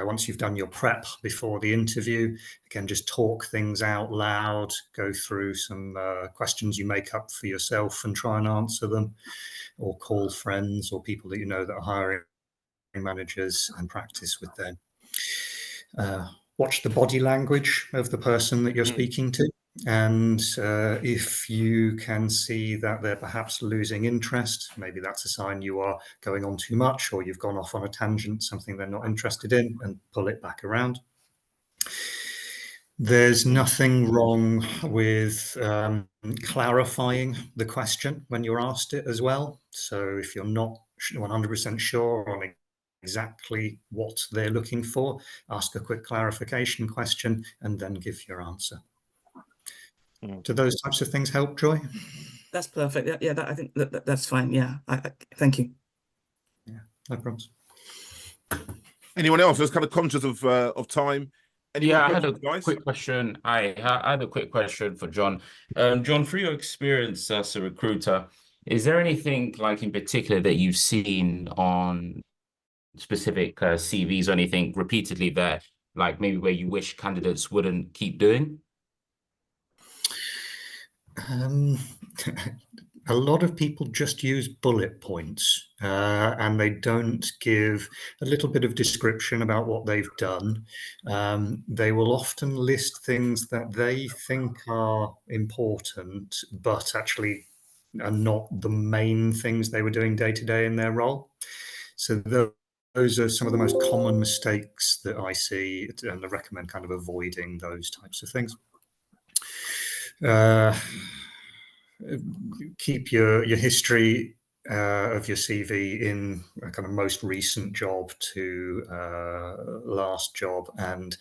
once you've done your prep before the interview, again, just talk things out loud, go through some questions you make up for yourself and try and answer them, or call friends or people that that are hiring managers and practice with them. Watch the body language of the person that you're speaking to. And if you can see that they're perhaps losing interest, maybe that's a sign you are going on too much, or you've gone off on a tangent, something they're not interested in, and pull it back around. There's nothing wrong with clarifying the question when you're asked it as well. So if you're not 100% sure on exactly what they're looking for, ask a quick clarification question and then give your answer. Do those types of things help, Joy? That's perfect. Yeah, I think that's fine. Yeah, thank you. Yeah, no problems. Anyone else? I was kind of conscious of time. Any Yeah, more I had a questions, guys? quick question. I had a quick question for Jon. Jon, through your experience as a recruiter, is there anything like in particular that you've seen on specific CVs or anything repeatedly that like maybe where you wish candidates wouldn't keep doing? A lot of people just use bullet points and they don't give a little bit of description about what they've done. They will often list things that they think are important, but actually are not the main things they were doing day to day in their role. So those are some of the most common mistakes that I see, and I recommend kind of avoiding those types of things. Keep your history of your CV in a kind of most recent job to last job, and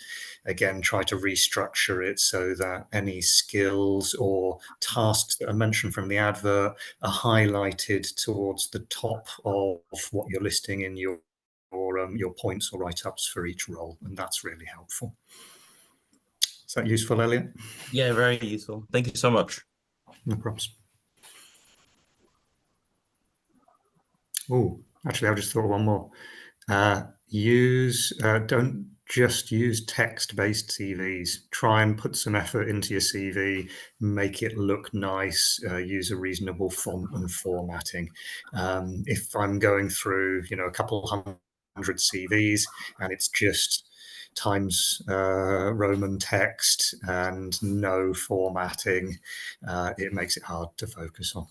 again try to restructure it so that any skills or tasks that are mentioned from the advert are highlighted towards the top of what you're listing in your points or write-ups for each role, and that's really helpful. Is that useful, Elliot? Yeah, very useful. Thank you so much. No problems. Oh, actually, I just thought of one more. Don't just use text-based CVs. Try and put some effort into your CV, make it look nice, use a reasonable font and formatting. If I'm going through, a couple hundred CVs and it's just Times Roman text and no formatting, it makes it hard to focus on.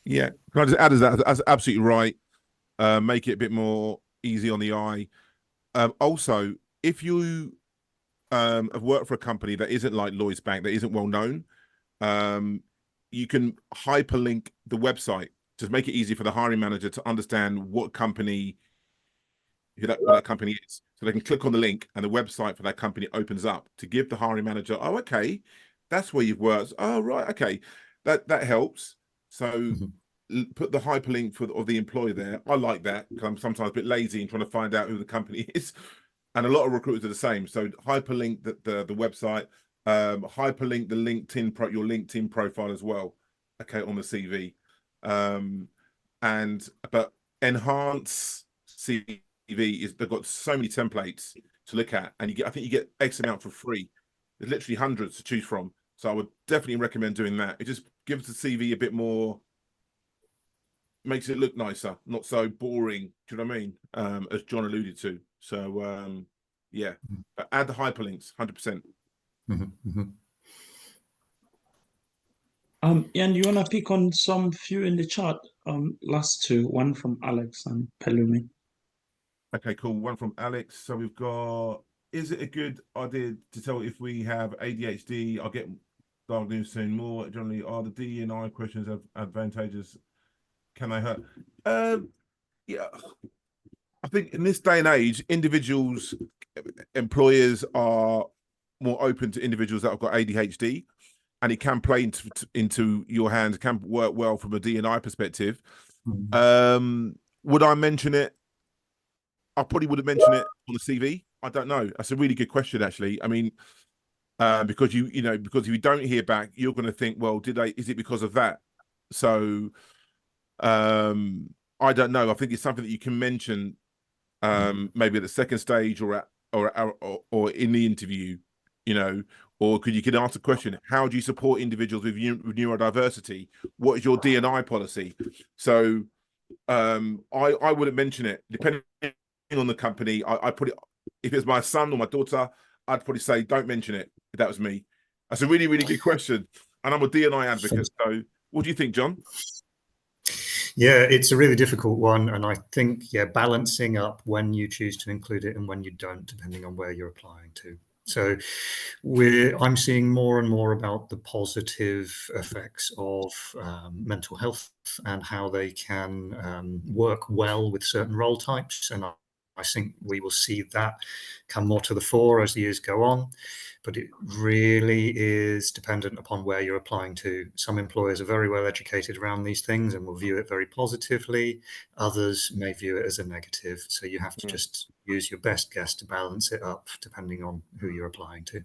Yeah, can I just add as that? That's absolutely right. Make it a bit more easy on the eye. Also, if you have worked for a company that isn't like Lloyds Bank, that isn't well known, you can hyperlink the website to make it easy for the hiring manager to understand what company what that company is. So they can click on the link and the website for that company opens up to give the hiring manager, oh, okay, that's where you've worked. Oh, right, okay, that helps. So put the hyperlink of the employer there. I like that because I'm sometimes a bit lazy in trying to find out who the company is, and a lot of recruiters are the same. So hyperlink the website, hyperlink the your LinkedIn profile as well. Okay, on the CV, but enhance CV is they've got so many templates to look at, and I think you get X amount for free. There's literally hundreds to choose from. So I would definitely recommend doing that. It just gives the CV a bit more, makes it look nicer, not so boring. Do you know what I mean? As Jon alluded to. So yeah, but add the hyperlinks, 100%. And you wanna pick on some few in the chat? Last two, one from Alex and Pelumi. Okay, cool. One from Alex. So we've got, is it a good idea to tell if we have ADHD? I'll get diagnosed soon. More generally, are the D&I questions advantageous? Can they hurt? Yeah, I think in this day and age, employers are more open to individuals that have got ADHD, and it can play into your hands, can work well from a D&I perspective. Would I mention it? I probably would have mentioned it on the CV. I don't know. That's a really good question, actually. I mean, because because if you don't hear back, you're going to think, well, is it because of that? So I don't know. I think it's something that you can mention maybe at the second stage or in the interview, or you could ask the question, how do you support individuals with neurodiversity? What is your D&I policy? So I wouldn't mention it. Depending on the company, I put it, if it's my son or my daughter, I'd probably say don't mention it if that was me. That's a really, really good question. And I'm a D&I advocate. So what do you think, John? Yeah, it's a really difficult one. And I think, balancing up when you choose to include it and when you don't, depending on where you're applying to. So I'm seeing more and more about the positive effects of mental health and how they can work well with certain role types. And I think we will see that come more to the fore as the years go on. But it really is dependent upon where you're applying to. Some employers are very well educated around these things and will view it very positively. Others may view it as a negative. So you have to just use your best guess to balance it up depending on who you're applying to.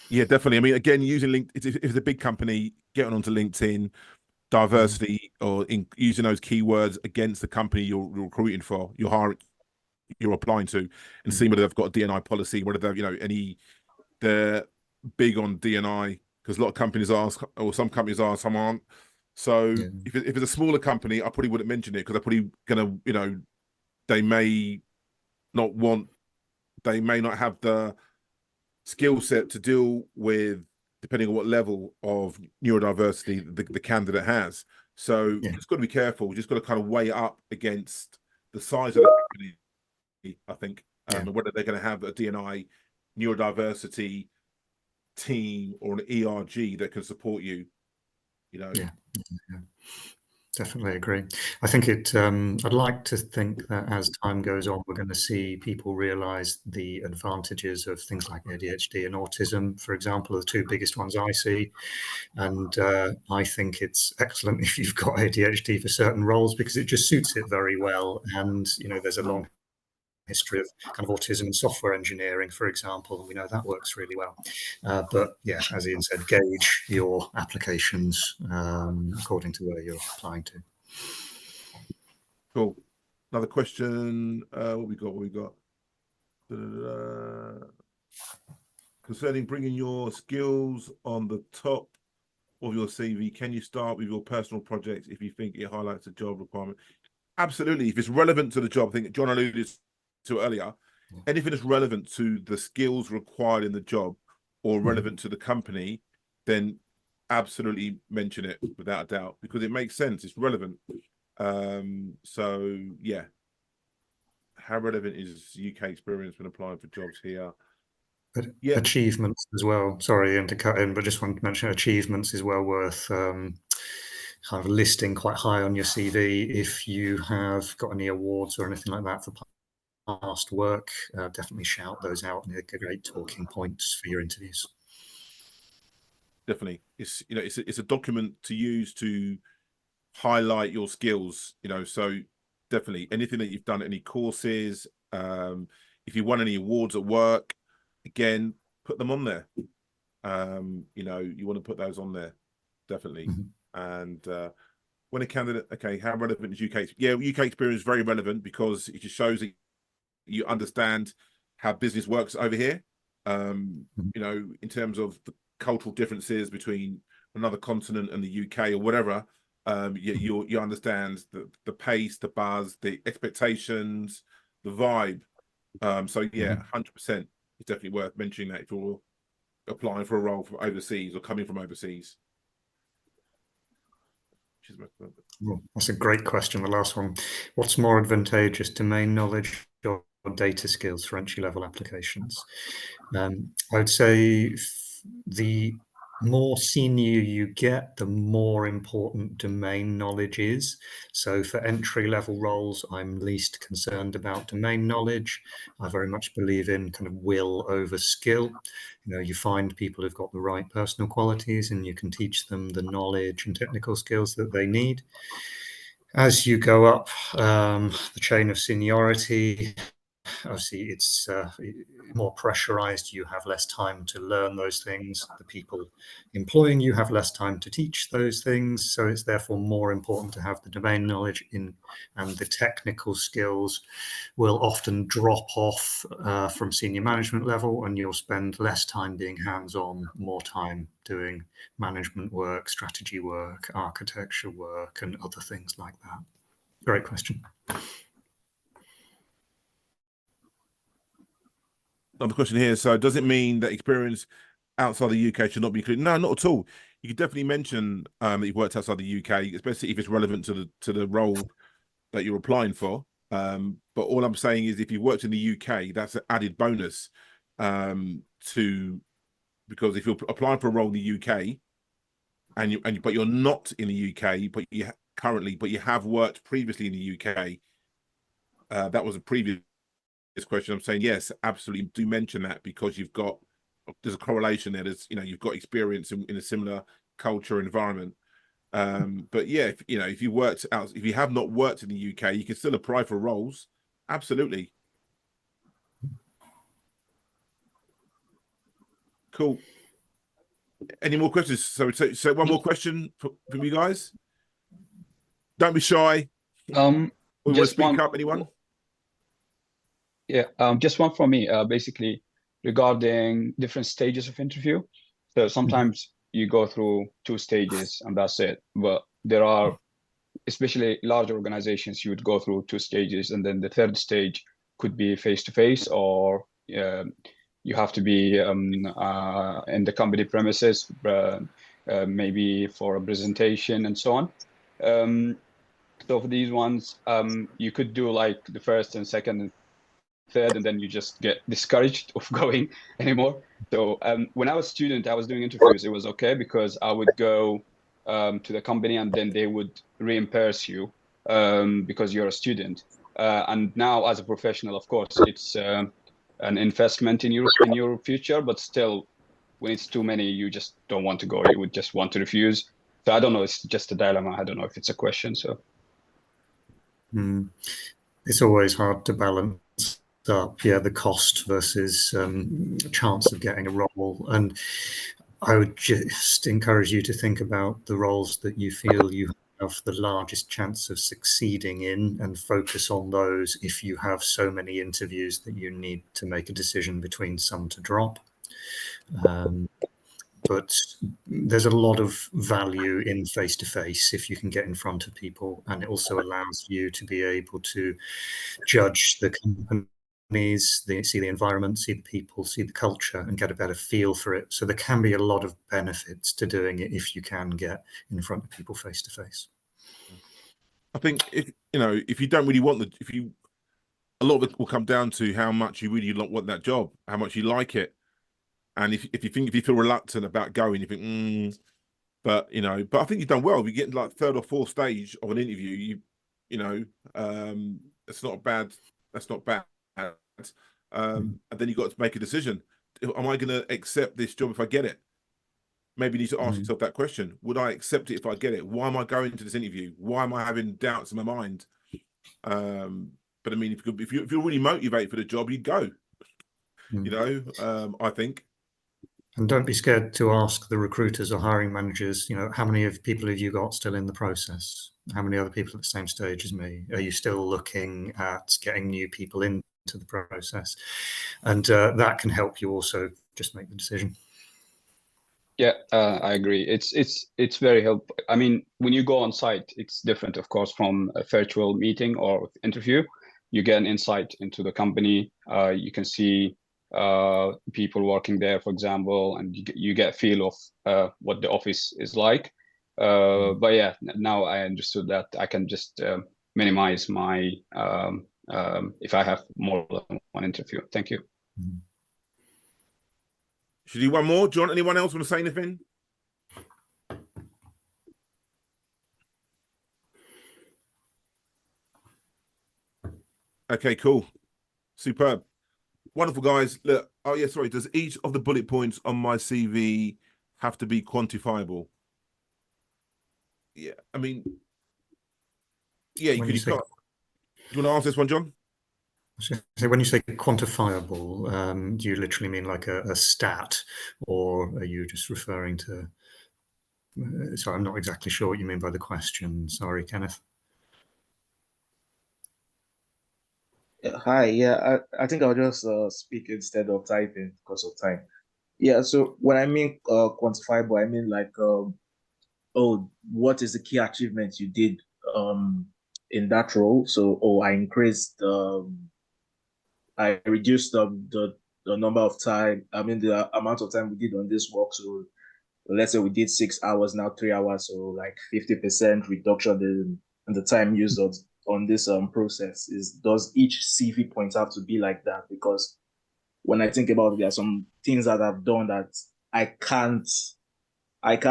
Yeah, definitely. I mean, again, using LinkedIn, if it's a big company, getting onto LinkedIn, diversity, or using those keywords against the company you're recruiting for, you're applying to, and seeing whether they've got a D&I policy, whether they've, they're big on D&I, because a lot of companies ask, or some companies are, some aren't. So if it's a smaller company, I probably wouldn't mention it, because they're probably gonna, they may not have the skill set to deal with, depending on what level of neurodiversity the candidate has. So just got to be careful. Just got to kind of weigh it up against the size of the company, I think, and whether they're going to have a D&I neurodiversity team or an ERG that can support you. Definitely agree. I think I'd like to think that as time goes on, we're going to see people realize the advantages of things like ADHD and autism, for example, are the two biggest ones I see. And I think it's excellent if you've got ADHD for certain roles, because it just suits it very well. And, there's a long history of kind of autism and software engineering, for example, and we know that works really well. But yeah, as Ian said, gauge your applications according to where you're applying to. Cool. Another question. What we got? Concerning bringing your skills on the top of your CV, can you start with your personal projects if you think it highlights a job requirement? Absolutely. If it's relevant to the job, I think John alluded to earlier, anything that's relevant to the skills required in the job or relevant to the company, then absolutely mention it without a doubt, because it makes sense. It's relevant. So yeah, how relevant is UK experience when applying for jobs here? Achievements as well. Sorry, Ian, to cut in, but just wanted to mention achievements is well worth kind of listing quite high on your CV. If you have got any awards or anything like that for past work, definitely shout those out, and they're great talking points for your interviews. Definitely, it's a document to use to highlight your skills. So definitely anything that you've done, any courses, if you won any awards at work, again, put them on there. You want to put those on there, definitely. And when a candidate, okay, how relevant is UK? Yeah, UK experience is very relevant, because it just shows that you understand how business works over here. In terms of the cultural differences between another continent and the UK or whatever. You understand the pace, the buzz, the expectations, the vibe. So yeah, 100%. It's definitely worth mentioning that if you're applying for a role from overseas or coming from overseas. That's a great question. The last one. What's more advantageous, domain knowledge or data skills for entry-level applications? I would say the more senior you get, the more important domain knowledge is. So for entry-level roles, I'm least concerned about domain knowledge. I very much believe in kind of will over skill. You find people who've got the right personal qualities, and you can teach them the knowledge and technical skills that they need. As you go up the chain of seniority, obviously it's more pressurized. You have less time to learn those things. The people employing you have less time to teach those things. So it's therefore more important to have the domain knowledge and the technical skills will often drop off from senior management level, and you'll spend less time being hands-on, more time doing management work, strategy work, architecture work, and other things like that. Great question. Another question here. So does it mean that experience outside the UK should not be included. No, not at all. You could definitely mention that you've worked outside the UK, especially if it's relevant to the role that you're applying for. But all I'm saying is if you've worked in the UK, that's an added bonus because if you're applying for a role in the UK but you're not in the UK, but you have worked previously in the UK. That was a previous question. I'm saying yes, absolutely do mention that because there's a correlation there. You've got experience in a similar culture environment. But yeah, if you have not worked in the UK, you can still apply for roles. Absolutely. Cool. Any more questions? So one more question from you guys. Don't be shy. We want to speak up, anyone? Yeah, just one from me, basically regarding different stages of interview. So sometimes you go through 2 stages and that's it. But there are, especially large organizations, you would go through 2 stages, and then the 3rd stage could be face-to-face, or you have to be in the company premises, maybe for a presentation and so on. So for these ones, you could do like the 1st and 2nd and 3rd, and then you just get discouraged of going anymore. So when I was a student, I was doing interviews. It was okay because I would go to the company and then they would reimburse you because you're a student. And now as a professional, of course, it's an investment in your future, but still, when it's too many, you just don't want to go. You would just want to refuse. So I don't know. It's just a dilemma. I don't know if it's a question. So it's always hard to balance up, the cost versus chance of getting a role. And I would just encourage you to think about the roles that you feel you have the largest chance of succeeding in and focus on those if you have so many interviews that you need to make a decision between some to drop. But there's a lot of value in face-to-face if you can get in front of people, and it also allows you to be able to judge the companies, see the environment, see the people, see the culture, and get a better feel for it. So there can be a lot of benefits to doing it if you can get in front of people face-to-face. I think if you don't really want a lot of it will come down to how much you really want that job, how much you like it. And if you feel reluctant about going, you think, but I think you've done well. If you get like 3rd or 4th stage of an interview, it's not bad. That's not bad. And then you've got to make a decision. Am I going to accept this job if I get it? Maybe you need to ask yourself that question. Would I accept it if I get it? Why am I going to this interview? Why am I having doubts in my mind? But I mean, if you're really motivated for the job, you'd go. I think. And don't be scared to ask the recruiters or hiring managers, how many people have you got still in the process? How many other people at the same stage as me? Are you still looking at getting new people into the process? And that can help you also just make the decision. Yeah, I agree. It's very helpful. I mean, when you go on site, it's different, of course, from a virtual meeting or interview. You get an insight into the company. You can see people working there, for example, and you get a feel of what the office is like. But yeah, now I understood that I can just minimize my if I have more than one interview. Thank you. Should we do one more? John, anyone else want to say anything? Okay, cool. Superb. Wonderful, guys. Look, sorry. Does each of the bullet points on my CV have to be quantifiable? Yeah, I mean, yeah, you can't. Do you want to answer this one, John? So when you say quantifiable, do you literally mean like a stat, or are you just referring to? Sorry, I'm not exactly sure what you mean by the question. Sorry, Kenneth. Hi, I think I'll just speak instead of typing because of time. Yeah, so when I mean quantifiable, I mean like, what is the key achievement you did in that role? So, I increased, I reduced the the number of time, I mean, the amount of time we did on this work. So let's say we did 6 hours, now 3 hours. So like 50% reduction in the time used on this process. Does each CV point have to be like that? Because when I think about it, there are some things that I've done that I can't like,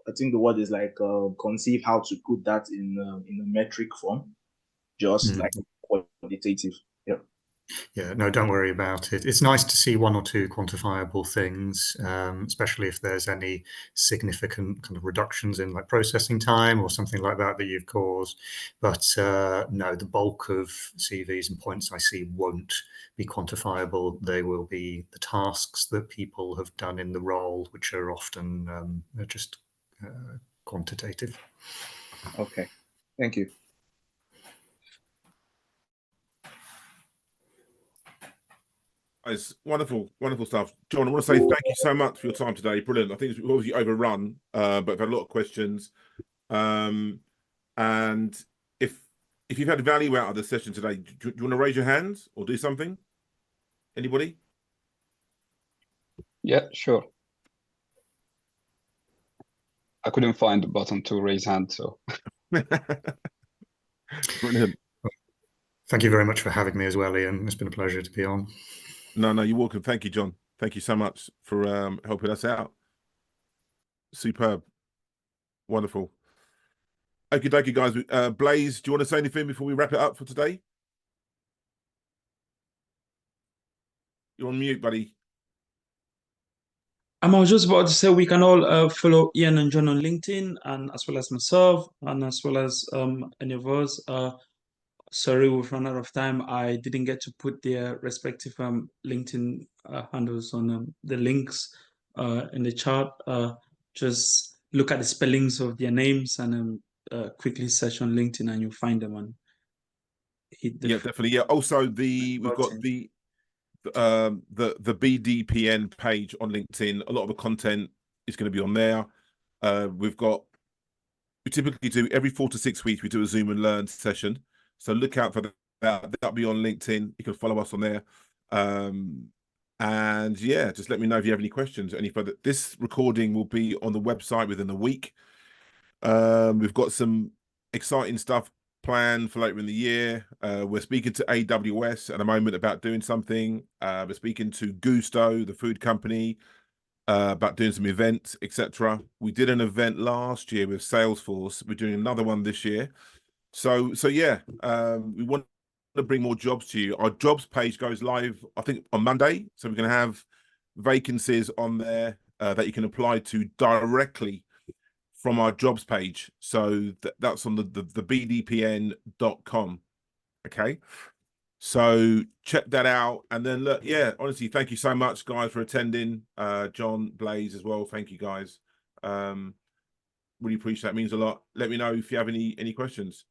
I think the word is like conceive how to put that in a metric form, just like qualitative. Yeah. Yeah, no, don't worry about it. It's nice to see one or two quantifiable things, especially if there's any significant kind of reductions in like processing time or something like that that you've caused. But no, the bulk of CVs and points I see won't be quantifiable. They will be the tasks that people have done in the role, which are often just quantitative. Okay, thank you. It's wonderful, wonderful stuff. John, I want to say thank you so much for your time today. Brilliant. I think we've obviously overrun, but I've had a lot of questions. And if you've had value out of the session today, do you want to raise your hands or do something? Anybody? Yeah, sure. I couldn't find the button to raise hand, so. Brilliant. Thank you very much for having me as well, Ian. It's been a pleasure to be on. No, you're welcome. Thank you, John. Thank you so much for helping us out. Superb. Wonderful. Okie dokie, guys. Blaze, do you want to say anything before we wrap it up for today? You're on mute, buddy. I was just about to say we can all follow Ian and John on LinkedIn, and as well as myself, and as well as any of us. Sorry, we've run out of time. I didn't get to put their respective LinkedIn handles on the links in the chat. Just look at the spellings of their names and quickly search on LinkedIn, and you'll find them and hit the. Yeah, definitely. Yeah. Also, we've got the BDPN page on LinkedIn. A lot of the content is going to be on there. We typically do every 4 to 6 weeks, we do a Zoom and Learn session. So look out for that. That'll be on LinkedIn. You can follow us on there. And yeah, just let me know if you have any questions. Any further. This recording will be on the website within a week. We've got some exciting stuff planned for later in the year. We're speaking to AWS at the moment about doing something. We're speaking to Gusto, the food company, about doing some events, etc. We did an event last year with Salesforce. We're doing another one this year. So yeah, we want to bring more jobs to you. Our jobs page goes live, I think, on Monday. So we're going to have vacancies on there that you can apply to directly from our jobs page. So that's on the bdpn.com. Okay. So check that out. And then look, yeah, honestly, thank you so much, guys, for attending. John, Blaze as well. Thank you, guys. Really appreciate that. It means a lot. Let me know if you have any questions.